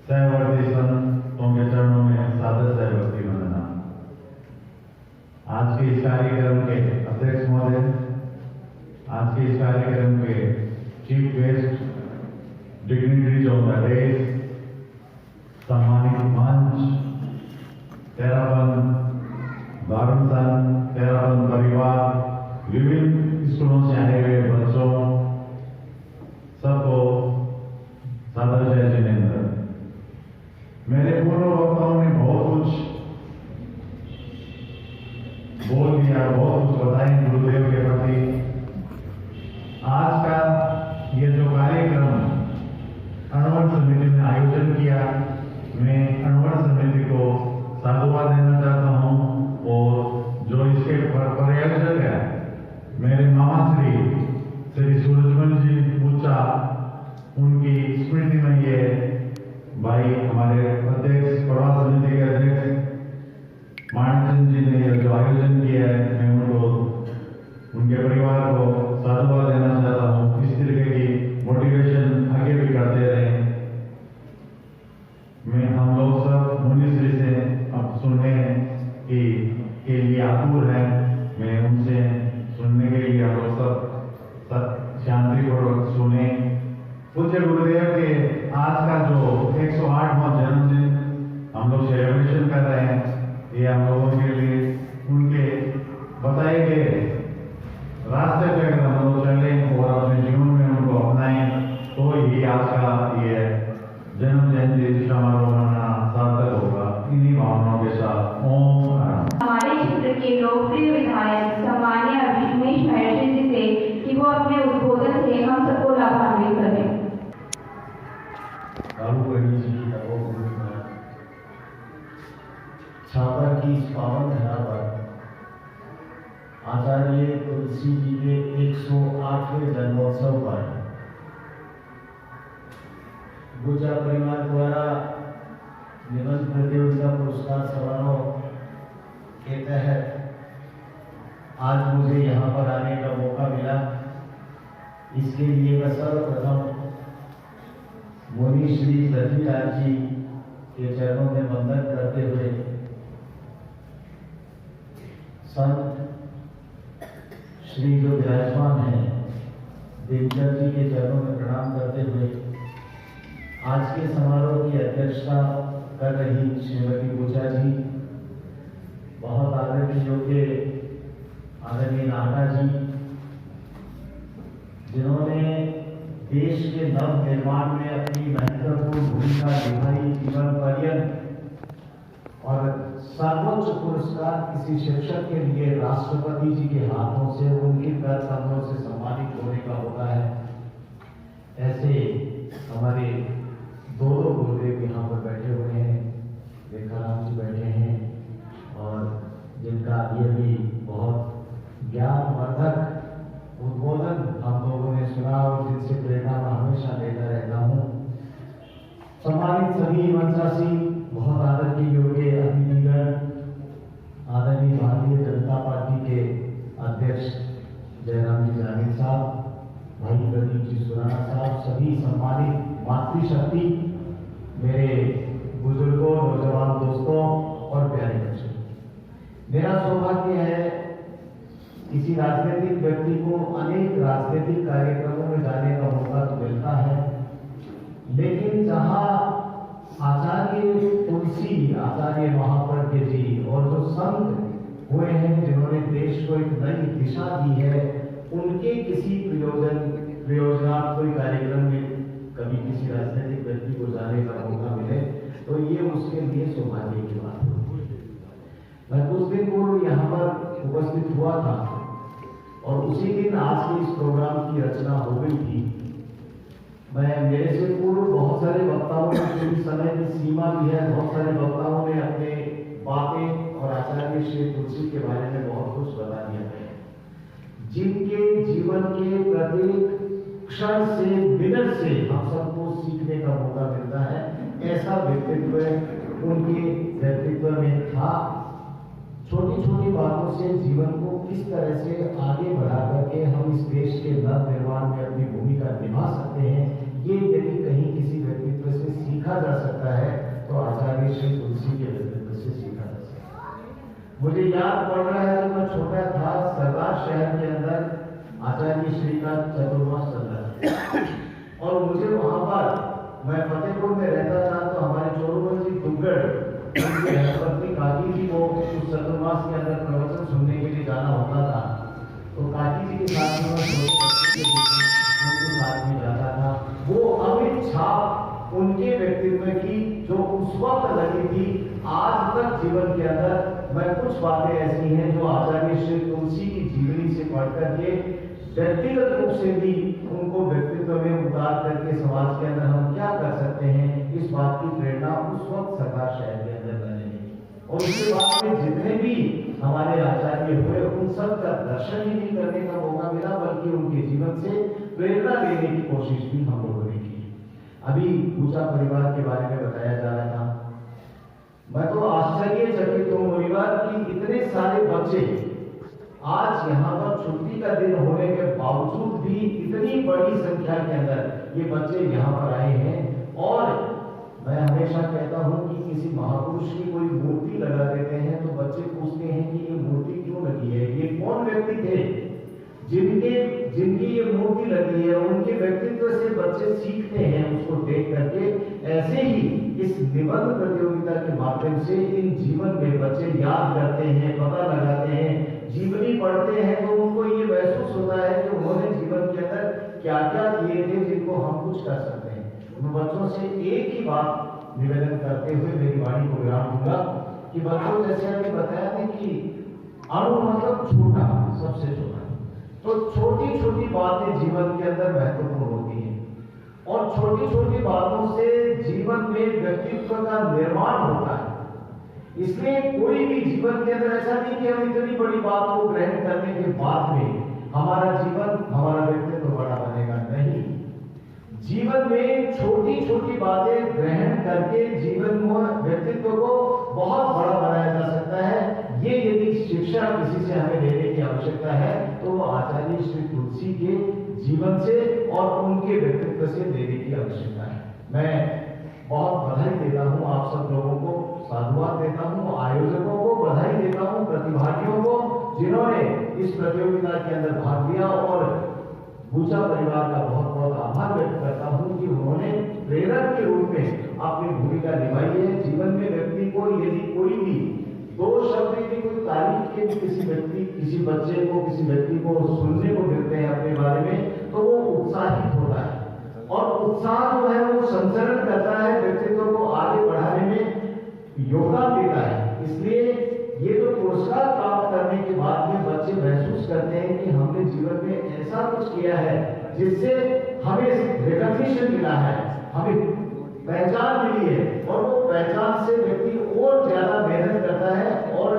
सहवर्ती संत उनके चरणों में सादर सहभक्ति वंदना। आज के इस कार्यक्रम के अध्यक्ष महोदय, आज के इस कार्यक्रम के chief guest, dignitaries of the day, सम्मानित मंच, तेरापन बारमसन, तेरापन परिवार, विभिन्न स्कूलों से आए हुए बच्चों, सबको सादर जय जिनेन्द्र। मेरे पूर्व वक्ताओं ने बहुत कुछ बोल दिया, बहुत कुछ बताया गुरुदेव के प्रति। आज का ये जो कार्यक्रम अणुवर समिति ने आयोजन किया, मैं अणुवर समिति को साधुवाद देना चाहता हूँ और जो इसके प्रायोजक है मेरे मामा श्री सूरजमल जी गुच्छा, उनकी स्मृति में ये भाई हमारे अध्यक्ष, प्रवास समिति के अध्यक्ष मानचंद जी ने जो आयोजन किया है, मैं उनको, उनके परिवार को साधुवाद देना चाहता हूँ। इस तरीके की मोटिवेशन आगे भी करते रहे। मैं हम लोग सब मुनिश्री से अब सुनने की के लिए आतुर है। मैं उनसे सुनने के लिए हम लोग सब शांतिपूर्वक सुने। पूज्य गुरुदेव के आज का जो 108वां जन्मदिन हम लोग सेलिब्रेशन कर रहे हैं, ये हम लोगों के लिए उनके बताए गए रास्ते पे अगर हम लोग चलें और अपने जीवन में उनको अपनाएं तो ही आज का ये जन्म जयंती समारोह मनाना सार्थक होगा। इन्हीं भावनाओं के साथ ओम आराम। हमारे क्षेत्र के लोकप्रिय विधायक सम्मानीय अभिषेक महर्षि जी से कि वो अपने उद्बोधन से हम सबको लाभान्वित करें। छापर की इस पावन धरा पर आचार्य तुलसी जी के 108वें जन्मोत्सव पर गुर्जर परिवार द्वारा निबंध प्रतियोगिता पुरस्कार समारोह के तहत आज मुझे यहाँ पर आने का मौका मिला। इसके लिए मैं सर्वप्रथम मुनि श्री पृथ्वीराज जी के चरणों में वंदन करते हुए संत श्री जो विराजमान हैं दिनकर जी के चरणों में प्रणाम करते हुए आज के समारोह की अध्यक्षता कर रही श्रीमती पूजा जी, बहुत आदरणीय योग्य आदरणीय नाटा जी, जिन्होंने देश के नव निर्माण में अपनी महत्वपूर्ण भूमिका निभाई जीवन पर्यंत और सर्वोच्च पुरस्कार किसी शिक्षक के लिए राष्ट्रपति जी के हाथों से उनके कर कमरों से सम्मानित होने का होता है। ऐसे हमारे दो गुरुदेव यहाँ पर बैठे हुए हैं, रेखाराम जी बैठे हैं और जिनका ये भी बहुत ज्ञानवर्धक उद्बोधन हम लोगों ने सुना और जिनसे प्रेरणा मैं हमेशा लेता रहता हूँ। सम्मानित सभी मंचासी, बहुत आदर के योग्य अतिथिगण, आदरणीय भारतीय जनता पार्टी के अध्यक्ष जयराम जी जानी साहब, भाई प्रदीप जी सुराना साहब, सभी सम्मानित मातृशक्ति, मेरे बुजुर्गों, नौजवान दोस्तों और प्यारे बच्चों, मेरा सौभाग्य है किसी राजनीतिक व्यक्ति को अनेक राजनीतिक कार्यक्रमों में जाने का मौका तो मिलता है, लेकिन जहां आचार्य तुलसी, आचार्य महापौर जी और जो संत हुए हैं जिन्होंने देश को एक नई दिशा दी है, उनके किसी प्रयोजना कोई कार्यक्रम में कभी किसी राजनीतिक व्यक्ति को जाने का मौका मिले तो ये उसके लिए सौभाग्य की बात है। मैं कुछ दिन पूर्व यहाँ पर उपस्थित हुआ था और उसी दिन आज के इस प्रोग्राम की रचना हो गई थी। मेरे से पूर्व बहुत सारे वक्ताओं ने, क्योंकि समय की सीमा भी है, बहुत सारे वक्ताओं ने अपने बातें और आचार्य श्री तुलसी के बारे में बहुत कुछ बता दिया है, जिनके जीवन के प्रत्येक क्षण से, मिनट से हम सबको सीखने का मौका मिलता है। ऐसा व्यक्तित्व उनके व्यक्तित्व में था। छोटी छोटी बातों से जीवन को किस तरह से आगे बढ़ा करके हम इस देश के नव निर्माण में अपनी भूमिका निभा सकते हैं, ये यदि कहीं किसी व्यक्तित्व से सीखा जा सकता है तो आचार्य श्री तुलसी के व्यक्तित्व से सीखा जा सकता है। मुझे याद पड़ रहा है जब मैं छोटा था, सरदार शहर के अंदर आचार्य श्री का चतुर्मास चल रहा था और मुझे वहां पर, मैं फतेहपुर में रहता था, तो हमारे चोरुमल जी दुग्गड़ अपनी काकी जी को उस चतुर्मास के अंदर प्रवचन सुनने के लिए जाना होता था, तो काकी जी के साथ में उनके साथ में जाता था। वो अमिट छाप उनके व्यक्तित्व की जो उस वक्त लगी थी, आज तक जीवन के अंदर मैं कुछ बातें ऐसी हैं जो आचार्य श्री तुलसी की जीवनी से पढ़ करके व्यक्तिगत रूप से भी उनको व्यक्तित्व में उतार करके समाज के अंदर हम क्या कर सकते हैं, इस बात की प्रेरणा उस वक्त सरदार शहर के अंदर मैंने ली। और उसके बाद में जितने भी हमारे आचार्य हुए उन सब का दर्शन ही नहीं करने का मौका मिला, बल्कि उनके जीवन से प्रेरणा लेने की कोशिश भी हम लोगों ने की। अभी पूजा परिवार के बारे में बताया जा रहा था, मैं तो आश्चर्यचकित हूँ परिवार की इतने सारे बच्चे आज यहाँ पर छुट्टी का दिन होने के बावजूद भी इतनी बड़ी संख्या के अंदर ये बच्चे यहाँ पर आए हैं। और मैं हमेशा कहता हूँ कि किसी महापुरुष की कोई मूर्ति लगा देते हैं तो बच्चे पूछते हैं कि ये मूर्ति क्यों लगी है, ये कौन व्यक्ति थे जिनकी ये मूर्ति लगी है, उनके व्यक्तित्व से बच्चे सीखते हैं उसको देख करके। ऐसे ही इस निबंध प्रतियोगिता के माध्यम से इन जीवन में बच्चे याद करते हैं, पता लगाते हैं, जीवनी पढ़ते हैं तो उनको ये महसूस होता है कि उन्होंने जीवन के अंदर क्या क्या किए थे जिनको हम कुछ कर सकते हैं। उन बच्चों से एक ही बात निवेदन करते हुए मेरी वाणी को विराम दूंगा कि बच्चों, जैसे आपने बताया था कि अणु मतलब छोटा, सबसे छोटा, तो छोटी छोटी बातें जीवन के अंदर महत्वपूर्ण होती हैं और छोटी छोटी बातों से जीवन में व्यक्तित्व का निर्माण होता है। इसलिए कोई भी जीवन के अंदर ऐसा नहीं कि हम इतनी बड़ी बात को ग्रहण करने के बाद में हमारा जीवन, हमारा व्यक्तित्व बड़ा बनेगा, नहीं। जीवन में छोटी छोटी बातें ग्रहण करके जीवन में व्यक्तित्व को बहुत बड़ा बनाया जा सकता है। ये यदि शिक्षा किसी से हमें लेने की आवश्यकता है तो वो आचार्य श्री तुलसी के जीवन से और उनके व्यक्तित्व से लेने की आवश्यकता है। मैं बहुत बधाई देता हूँ आप सब लोगों को, साधुवाद देता हूँ, आयोजकों को बधाई देता हूँ, प्रतिभागियों को जिन्होंने इस प्रतियोगिता के अंदर भाग लिया, और बूचा परिवार का बहुत बहुत आभार व्यक्त करता हूँ कि उन्होंने प्रेरक के रूप में अपनी भूमिका निभाई है। जीवन में व्यक्ति को यदि कोई भी दो शब्द की कोई तारीफ के भी किसी व्यक्ति, किसी बच्चे को, किसी व्यक्ति को सुनने को मिलते हैं अपने बारे में, तो वो उत्साहित होता है, और उत्साह जो है वो संचरण करता है, व्यक्तित्व को आगे बढ़ाने में योगदान देता है। इसलिए ये जो पुरस्कार प्राप्त करने के बाद में बच्चे महसूस करते हैं कि हमने जीवन में ऐसा कुछ किया है जिससे हमें रिकॉग्निशन मिला है, हमें पहचान मिली है, और वो पहचान से व्यक्ति और ज्यादा मेहनत करता है और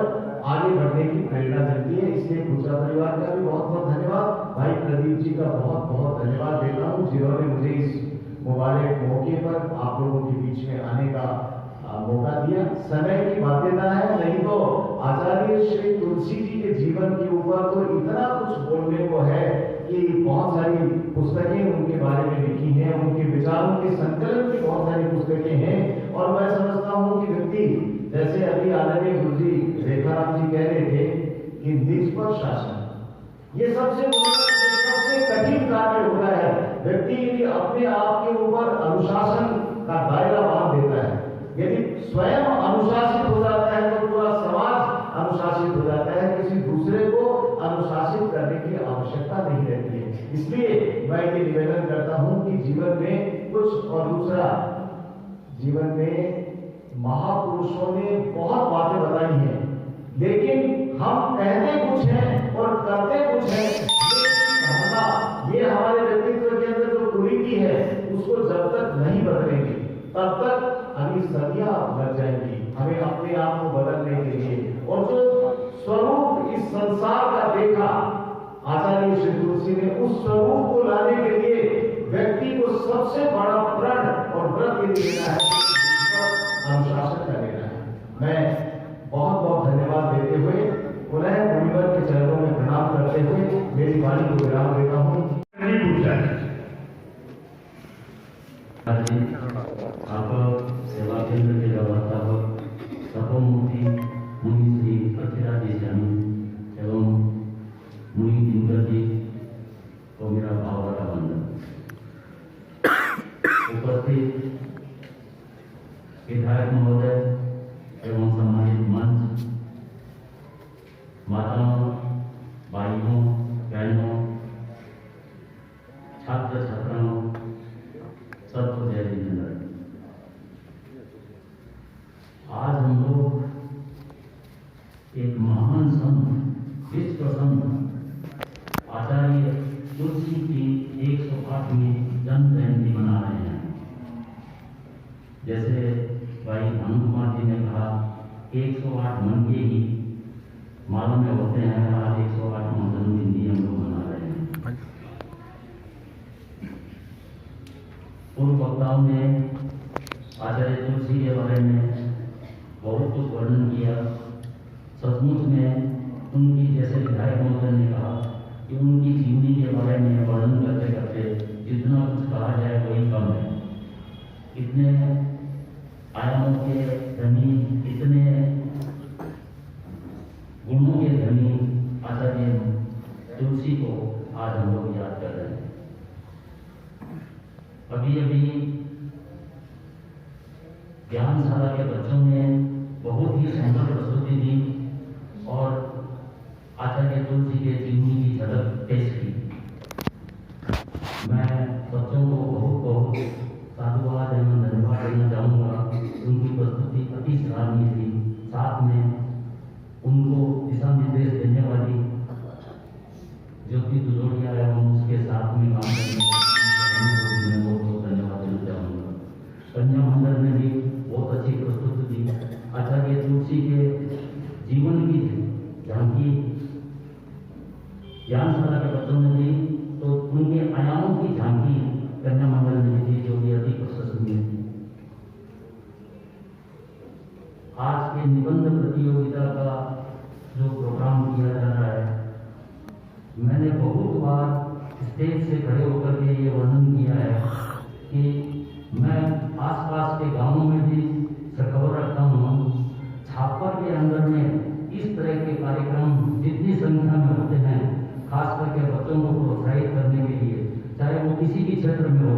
आगे बढ़ने की प्रेरणा मिलती है। इसलिए बूचा परिवार का भी बहुत बहुत धन्यवाद, भाई प्रदीप जी का बहुत बहुत धन्यवाद देता हूँ जिन्होंने मुझे इस मुबारक मौके पर आप लोगों के बीच में आने का मौका दिया। समय की बाध्यता है, नहीं तो आचार्य श्री तुलसी जी के जीवन के ऊपर तो इतना कुछ बोलने को है कि बहुत सारी पुस्तकें उनके बारे में लिखी हैं, उनके विचारों के संकलन की बहुत सारी पुस्तकें हैं। और मैं समझता हूँ कि व्यक्ति, जैसे अभी आदरणीय गुरु जी रेखाराम जी कह रहे थे कि निज पर शासन, ये सबसे कठिन कार्य होता है। व्यक्ति यदि अपने आप के ऊपर अनुशासन का दायरा बांध देता है, यदि स्वयं अनुशासित हो जाता है तो पूरा समाज अनुशासित हो जाता है, किसी दूसरे को अनुशासित करने की आवश्यकता नहीं रहती है। इसलिए मैं ये निवेदन करता हूं कि जीवन में कुछ, और दूसरा, जीवन में महापुरुषों ने बहुत बातें बताई हैं, लेकिन हम कहते कुछ हैं और करते कुछ हैं। ये हमारे व्यक्तित्व के अंदर जो कुरीति है उसको जब तक नहीं बदलेंगे तब तक अभी सदियां लग जाएंगी हमें अपने आप को बदलने के लिए। और जो स्वरूप इस संसार का देखा आचार्य श्री तुलसी ने, उस स्वरूप को लाने के लिए व्यक्ति को सबसे बड़ा प्रण और व्रत ये देना है, अनुशासन का देना है। मैं बहुत बहुत धन्यवाद देते हुए पुनः मुनिवर के चरणों में प्रणाम करते हुए मेरी वाणी को विराम देता हूँ। आप सेवा केंद्र के व्यवस्थापक तपोमूर्ति मुनि श्री पृथ्वीराज स्वामी एवं मुनि दिनकर जी को मेरा भाव भरा वंदन। उपस्थित विधायक महोदय एवं सम्मानित मंच, माताओं, भाइयों, बहनों, छात्र छात्राओं, सबको जय जिनेन्द्र। आज हम लोग एक महान संत, विश्व संत आचार्य तुलसी की 108वीं जन्म जयंती मना रहे हैं। जैसे भाई भानु कुमार जी ने कहा 108 मन के ही मालूम में होते हैं, आज 108वां जन्मदिन भी हम लोग मना रहे हैं। पूर्व वक्ताओं ने आचार्य तुलसी के बारे में बहुत कुछ वर्णन किया। सचमुच में उनकी, जैसे विधायक महोदय ने कहा कि उनकी जीवनी के बारे में वर्णन करते करते जितना कुछ कहा जाए वही कम है। इतने आयामों के धनी, इतने गुणों के धनी आचार्य तुलसी को आज हम लोग याद कर रहे हैं। अभी अभी ज्ञानशाला के बच्चों ने बहुत ही सुंदर प्रस्तुति दी और आचार्य तुलसी के जीवनी की झलक पेश की। मैं बच्चों को बहुत बहुत साधुवाद एवं धन्यवाद देना चाहूँगा। उनकी प्रस्तुति अति सराहनीय थी। साथ में उनको दिशा निर्देश देने वाली ज्योति दुलोड़िया एवं उसके साथ में काम करने मैं बहुत बहुत धन्यवाद देना चाहूँगा। कन्या मंडल ने भी बहुत अच्छी प्रस्तुति दी। ज्ञानशाला के बच्चों ने दी तो उनके आयामों की झांकी कन्या मंडल ने दी, जो भी अधिक प्रशंसनीय थी। आज के निबंध प्रतियोगिता का जो प्रोग्राम किया जा रहा है, मैंने बहुत बार स्टेज से खड़े होकर के ये वर्णन किया है कि मैं आसपास के गांवों में भी खबर रखता हूँ। छापर के अंदर में इस तरह के कार्यक्रम जितनी संख्या में होते हैं, खास करके बच्चों को प्रोत्साहित करने के लिए, चाहे वो किसी भी क्षेत्र में हो,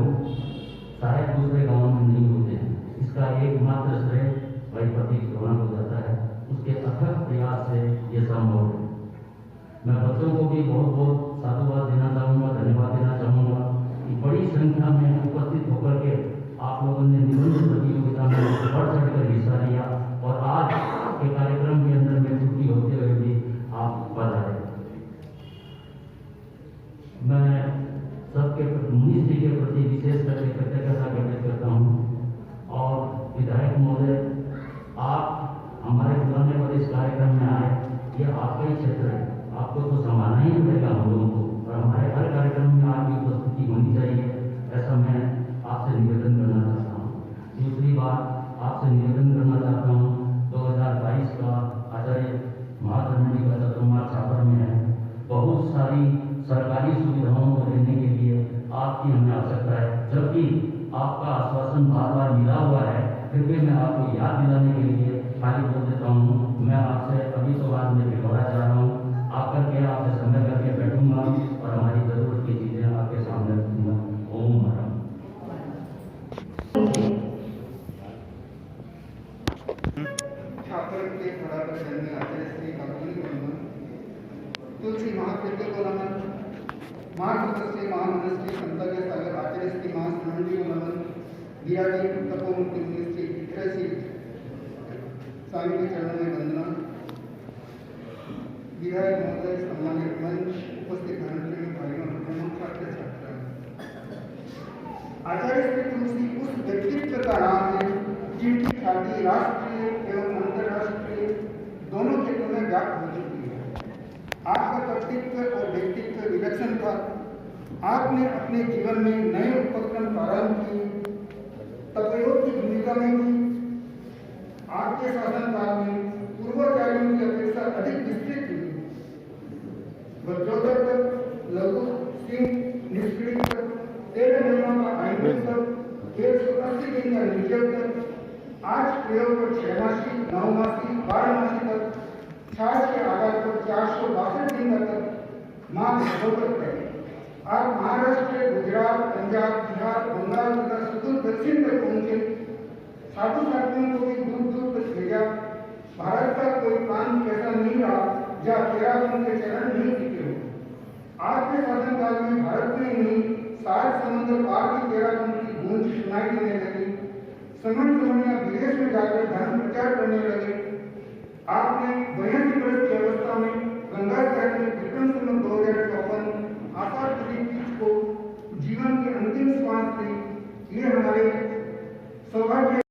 शायद दूसरे गांवों में नहीं होते हैं। इसका एकमात्र श्रेय भाई प्रतीक सोना को जाता है। उसके अथक प्रयास से ये संभव है। मैं बच्चों को भी बहुत बहुत साधुवाद देना चाहूँगा, धन्यवाद देना चाहूँगा कि बड़ी संख्या में उपस्थित होकर के आप लोगों ने निबंध प्रतियोगिता में बढ़ चढ़कर हिस्सा लिया और आज के कार्यक्रम के अंदर में छुट्टी होते हुए भी आप पधारे। मैं सबके मुनीष जी के प्रति विशेष करके कृतज्ञता व्यक्त करता हूँ। और विधायक महोदय, आप हमारे बुलाने पर इस कार्यक्रम में आए, ये आपका ही क्षेत्र है, आपको तो संभालना ही पड़ेगा हम लोगों को, और हमारे हर कार्यक्रम में आपकी उपस्थिति होनी चाहिए, ऐसा मैं आपसे निवेदन करना चाहता हूँ। दूसरी बात आपसे निवेदन करना चाहता हूँ, 2022 का आचार्य महाधर्मणी का चतुर्मास छापर में है। बहुत सारी सरकारी सुविधाओं को देने के लिए आपकी हमें आवश्यकता है, जबकि आपका आश्वासन बार बार मिला हुआ है, फिर भी मैं आपको याद दिलाने के लिए खाली बोल देता हूँ। मैं आपसे अभी तो बाद में भिगोड़ा जा रहा हूँ, आकर के आपसे समय करके बैठूंगा और हमारी जरूरत की चीजें आपके सामने रखूंगा। ओम हरम। छात्र के खड़ा कर जन्मे आचार्य श्री कमली वंदन, तुलसी महाकृत्य को नमन, महाकृत्य महामनस्वी संतज्ञ सागर आचार्य श्री महास्मरणीय नमन, गिराजी तपोमुक्ति मुनि श्री इतरसी स्वामी के चरणों में वंदना। विधायक महोदय, सम्मानित मंच, उपस्थित धर्मप्रेमी भाइयों और प्रमुख छात्र छात्राएं, आचार्य श्री तुलसी उस व्यक्तित्व का नाम है जिनकी ख्याति राष्ट्रीय एवं अंतर्राष्ट्रीय दोनों क्षेत्रों में व्याप्त हो चुकी है। आपका व्यक्तित्व और व्यक्तित्व विलक्षण था। आपने अपने जीवन में नए उपक्रम प्रारंभ किए, तपयोग की भूमिका में भी आपके शासनकाल में पूर्वाचार्यों की अपेक्षा अधिक विस्तृत हुई। बच्चोदर तक, लघु सिंह निष्क्रिय तक, 13 महीनों का आयु तक, 180 दिन का निर्जल तक, आज प्रयोग पर 6 मासी, 9 मासी, 12 मासी तक, छाछ के आधार पर 462 दिन तक मां भगवत है। आप महाराष्ट्र, गुजरात, पंजाब, बिहार, बंगाल तथा सुदूर दक्षिण तक पहुंचे। साधु साथियों को भी दूर दूर तक भेजा। भारत का कोई प्रांत ऐसा नहीं रहा जहाँ तेरावन के चरण नहीं दिखे हो। आपके शासनकाल में भारत में नहीं, 7 समुद्र पार की तेरावन की गूंज सुनाई देने लगी। समण समणिया विदेश में जाकर धर्म प्रचार करने लगे। आपने 82 वर्ष की अवस्था में गंगा सागर में विक्रम संवत 2054 आषाढ़ प्रदीप को जीवन की अंतिम श्वास दी। ये हमारे सौभाग्य।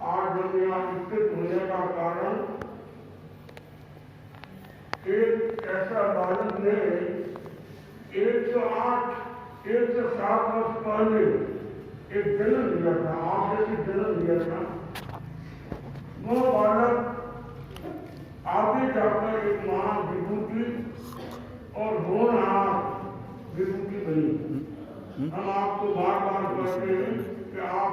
आज हम यहाँ स्थित होने का कारण एक ऐसा बालक ने 107 वर्ष पहले एक जन्म लिया था, आप जैसे जन्म लिया था। वो बालक आगे जाकर एक महान विभूति और होनहार विभूति बनी। हम आपको बार बार कहते हैं कि आप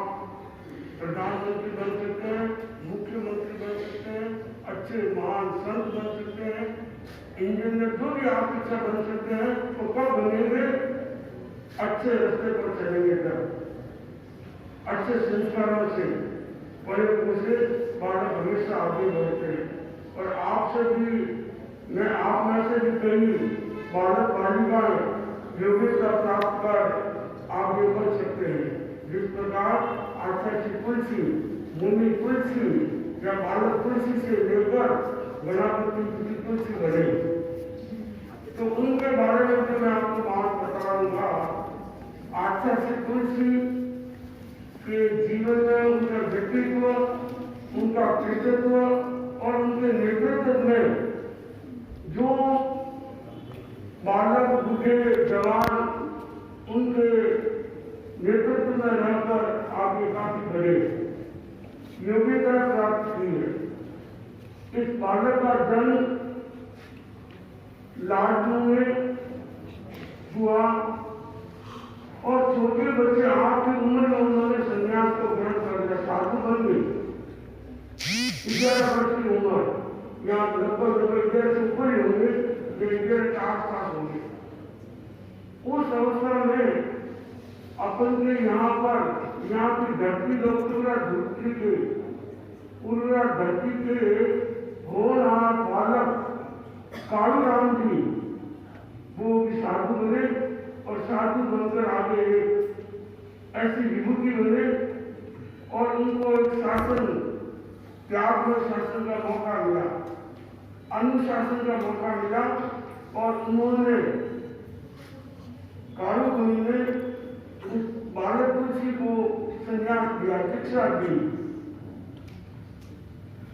प्रधानमंत्री बन सकते हैं, मुख्यमंत्री बन सकते हैं, अच्छे महान संत बन सकते हैं, इंजीनियर जो भी आप इच्छा बन सकते हैं। तो कब बनेंगे? अच्छे रास्ते पर चलेंगे तब, अच्छे संस्कारों से, प्रयोगों से बालक हमेशा आगे बढ़ते हैं। और आपसे भी, मैं आप में से भी कई बालक बालिकाएं योग्यता प्राप्त कर आगे बढ़ सकते हैं। जिस प्रकार आचार्य तुलसी, मुनि तुलसी या बालक तुलसी से लेकर गणापति तुलसी बने, तो उनके बारे में मैं आपको बात बताऊंगा। आचार्य तुलसी के जीवन में उनका व्यक्तित्व, उनका कृतित्व और उनके नेतृत्व में जो बालक बूढ़े जवान उनके नेतृत्व में रहकर आगे काफी बड़े योग्यता प्राप्त की है। इस बालक का जन्म लाडनू में हुआ और छोटे बच्चे आपकी उम्र में उन्होंने संन्यास को ग्रहण कर लिया, साधु बन गए। 11 वर्ष की उम्र, यहाँ लगभग 11 से ऊपर ही होंगे, 11 के आसपास होंगे। उस अवसर में अपन के यहाँ की धरती लोग पूरा धरती के होनहार बालक कालू राम जी वो भी साधु बने और साधु बनकर आगे ऐसी विभूति बने और उनको एक शासन त्याग में शासन का मौका मिला, अनुशासन का मौका मिला और उन्होंने कालू मुनि ने उस बालक ऋषि को संन्यास दिया, शिक्षा दी।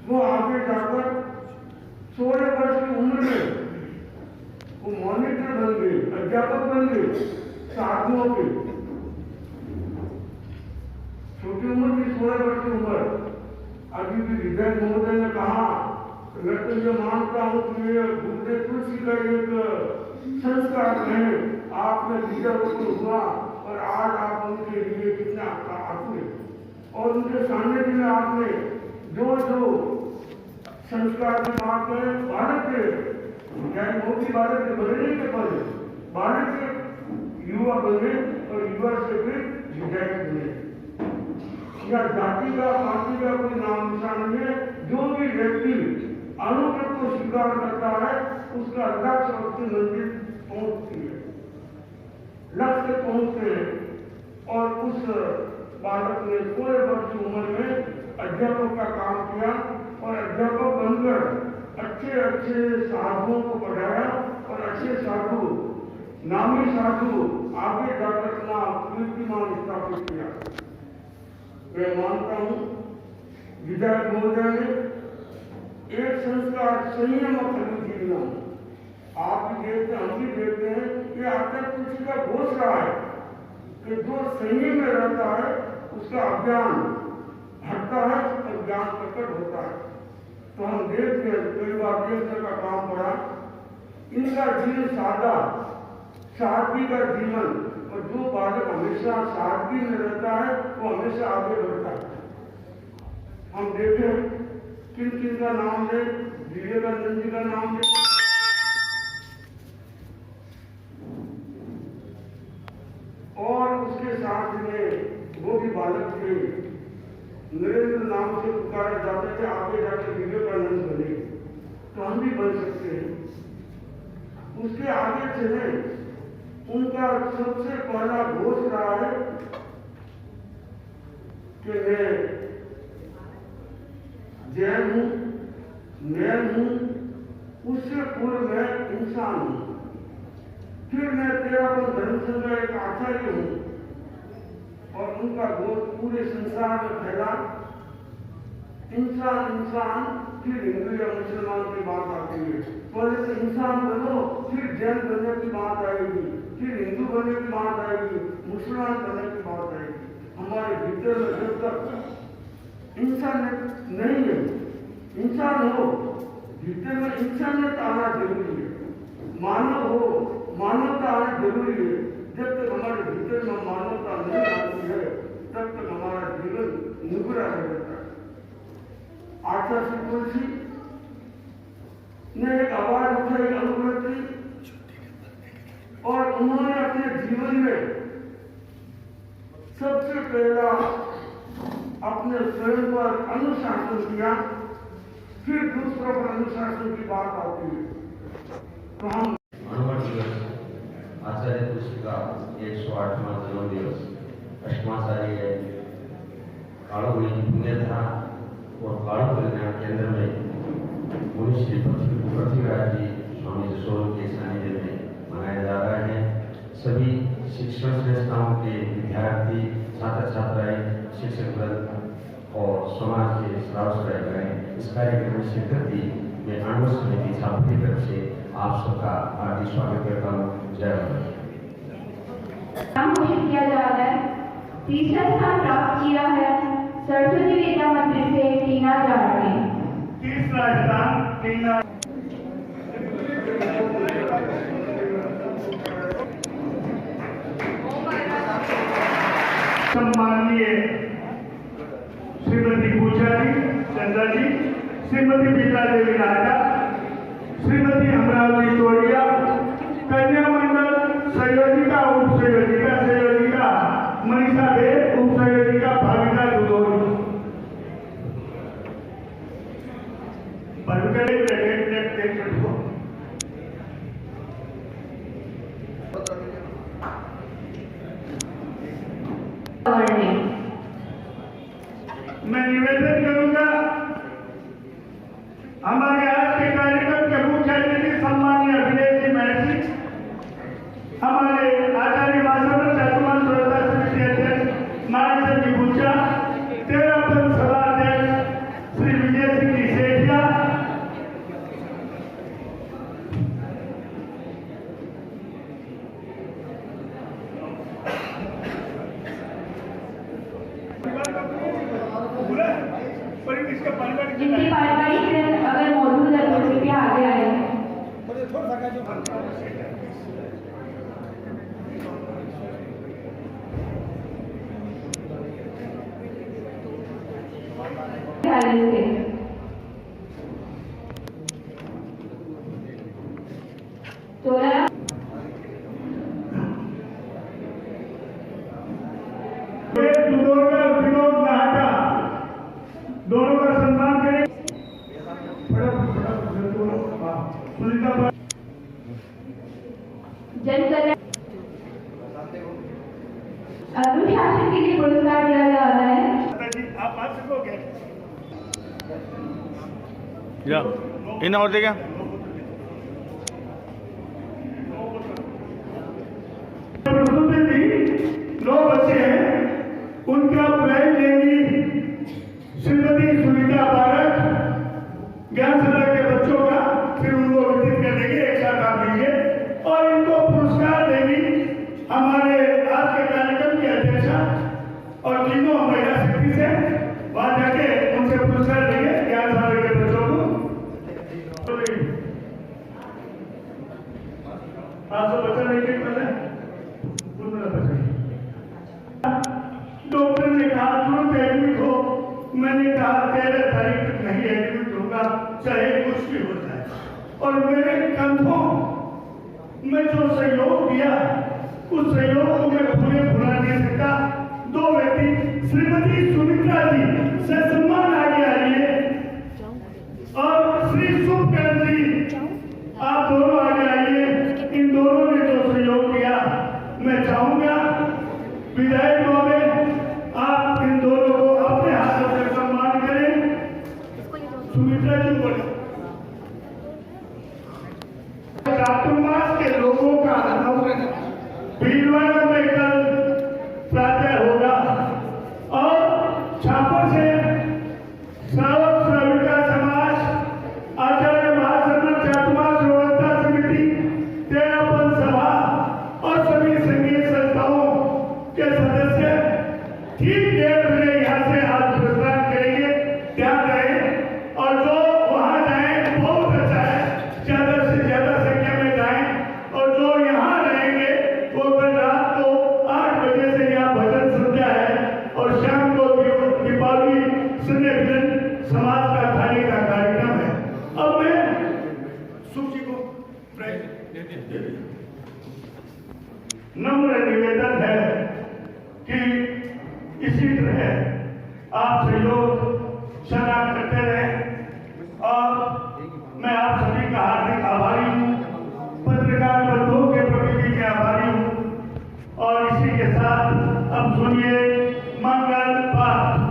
वो आगे जाकर 16 वर्ष की उम्र में वो मॉनिटर बन गए, अध्यापक बन गए साधुओं के। छोटी उम्र की 16 वर्ष की उम्र। अभी भी विधायक महोदय ने कहा, मैं तो ये मानता हूँ कि ये गुरुदेव तुलसी का एक संस्कार है, आपने विजय हुआ और आज आप उनके लिए कितना आतुर और उनके सामने में आपने जो संस्कार की बात है, भारत के यानी मोदी भारत के बनने के पहले भारत के युवा बने और युवा से फिर विधायक बने। या जाति का पार्टी का कोई नाम निशान नहीं है। जो भी व्यक्ति अनुकृत को स्वीकार करता है उसका लक्ष्य उसकी मंजिल पहुंचती है, लक्ष्य पहुंचते हैं। और उस बालक ने 16 वर्ष की उम्र में अध्यापक का काम किया और अध्यापक बनकर अच्छे साधुओं को पढ़ाया और अच्छे साधु, नामी साधु आगे जाकर अपना कीर्तिमान स्थापित किया। मैं मानता हूँ विधायक महोदय ने एक संस्कार संयम खरीद जीवना, आप भी देखते हम भी देखते हैं कि आकर किसी का घोष रहा है कि जो संयम में रहता है उसका अज्ञान हटता है और ज्ञान प्रकट होता है। तो हम देखते हैं कई बार देखने का काम पड़ा, इनका जीवन सादा सादगी का जीवन, और जो बालक हमेशा सादगी में रहता है वो हमेशा आगे बढ़ता है। हम देखें किन किन का नाम ले, विवेकानंद जी का नाम ले, और उसके साथ में वो भी बालक थे, नरेंद्र नाम से पुकारे जाते थे, आगे जाकर विवेकानंद बने। तो हम भी बन सकते हैं। उसके आगे चले, उनका सबसे पहला घोष रहा है कि मैं जैन हूं, नैन हूं, उससे पूर्व मैं इंसान हूं, फिर मैं तेरापन धर्म संघ का एक आचार्य हूं। और उनका घोष पूरे संसार में फैला। इंसान फिर हिंदू या मुसलमान की बात आती है, पहले तो इंसान बनो, फिर जैन बनने की बात आएगी, फिर हिंदू बनने की बात आएगी, मुसलमान बनने की बात आएगी। हमारे भीतर में जब तक इंसान नहीं है, इंसान हो, भीतर में इंसानियत आना जरूरी है, मानव हो, मानवता आना जरूरी है। जब तक हमारे भीतर में मानवता नहीं आती है तब तक हमारा जीवन नुकरा रहता है। आचार्य तुलसी ने एक आवाज उठाई अनुव्रत की, और उन्होंने अपने जीवन में सबसे पहला अपने स्वयं पर अनुशासन किया, फिर दूसरों पर अनुशासन की बात आती है। तो हम आचार्य तुलसी का 108वां जन्म दिवस अष्टमाचार्य कालू मुनि की पुण्यतिथि और कालू कल्याण केंद्र में मुनि श्री पृथ्वीराज जी स्वामी जसोल के सानिध्य में मनाया जा रहा है। सभी शिक्षण संस्थाओं के विद्यार्थी, छात्र छात्राएं, शिक्षक वर्ग और समाज के श्राव करें इस कार्यक्रम में शिरकत दी। मैं अणु समिति छात्र की तरफ से आप सबका हार्दिक स्वागत करता हूँ। जय हिंद। नाम घोषित किया जा रहा है। तीसरा स्थान प्राप्त किया है सरस्वती विद्या मंदिर से टीना जाट ने। तीसरा स्थान टीना। सम्माननीय श्रीमती पूजा जी, चंद्रा जी, श्रीमती विद्या देवी राजा, श्रीमती अमरावती तोड़िया, कन्या मंडल संयोजिका, उप संयोजिका मनीषा देव, उप संयोजिका भाविका दुदोरी। मैं निवेदन करूंगा हमारे आज के कार्यक्रम के मुख्य अतिथि सम्मानीय अभिनेत्री महर्षि हमारे आचार्य माधव चातुर्मास श्रोता समिति अध्यक्ष मानचंद जी भूचा, 13 सभा अध्यक्ष श्री विजय सिंह जी सेठिया, जिनके पारिवारिक जन अगर मौजूद है तो कृपया आगे आए। दोनों का सम्मान करें। जन कल्याण अनुशासन के लिए पुरस्कार दिया जा रहा है। आप आ सकोगे या इन और देगा दो बच्चे हैं, उनका प्राइज लेंगी श्रीमती सुनीता पारक, ज्ञान सदन के बच्चों का, फिर उनको वितरित कर देंगे। एक साथ आप लीजिए और इनको पुरस्कार देंगी हमारे आज के कार्यक्रम की अध्यक्षा और तीनों महिला शक्ति से वहां जाके उनसे पुरस्कार देंगे ज्ञान सदन के बच्चों को। आप सब बच्चा नहीं देख पा रहे डॉक्टर ने कहा तुरंत एडमिट हो। मैंने कहा 13 तारीख तक नहीं एडमिट होगा, चाहे कुछ भी हो जाए। और मेरे कंधों में जो सहयोग दिया उस सहयोग को मैं भुला नहीं सकता। 2 व्यक्ति श्रीमती सुमित्रा जी से सम्मान आगे आइए और श्री शुभकर जी आप दोनों आगे आइए। इन दोनों ने जो सहयोग दिया मैं चाहूंगा विधायक महोदय आप इन दोनों को अपने हाथों से सम्मान करें। सुमित्रा जी बोले चातुर्मास के लोगों का भीलवाड़ा में कल प्रातः होगा और छापर से श्रावक श्राविका समाज, आचार्य महासम्मान चातुर्मास व्यवस्था समिति, 13 सभा और सभी संघीय संस्थाओं के सदस्य ठीक 1:30 बजे यहाँ से आज प्रस्थान करेंगे। ध्यान रहे और जो वहाँ जाए बहुत अच्छा है, ज्यादा से ज्यादा संख्या में जाए और जो यहाँ रहेंगे वो कल रात को 8 बजे से यहाँ भजन संध्या है और शाम को दीपावली संध्या समाज का थाली का कार्यक्रम है। अब मैं सुख जी को नम्र निवेदन है कि इसी तरह आप सहयोग सदा करते रहें और मैं आप सभी का हार्दिक आभारी हूँ, पत्रकार बंधुओं के प्रति भी मैं आभारी हूँ। और इसी के साथ अब सुनिए मंगल पाठ।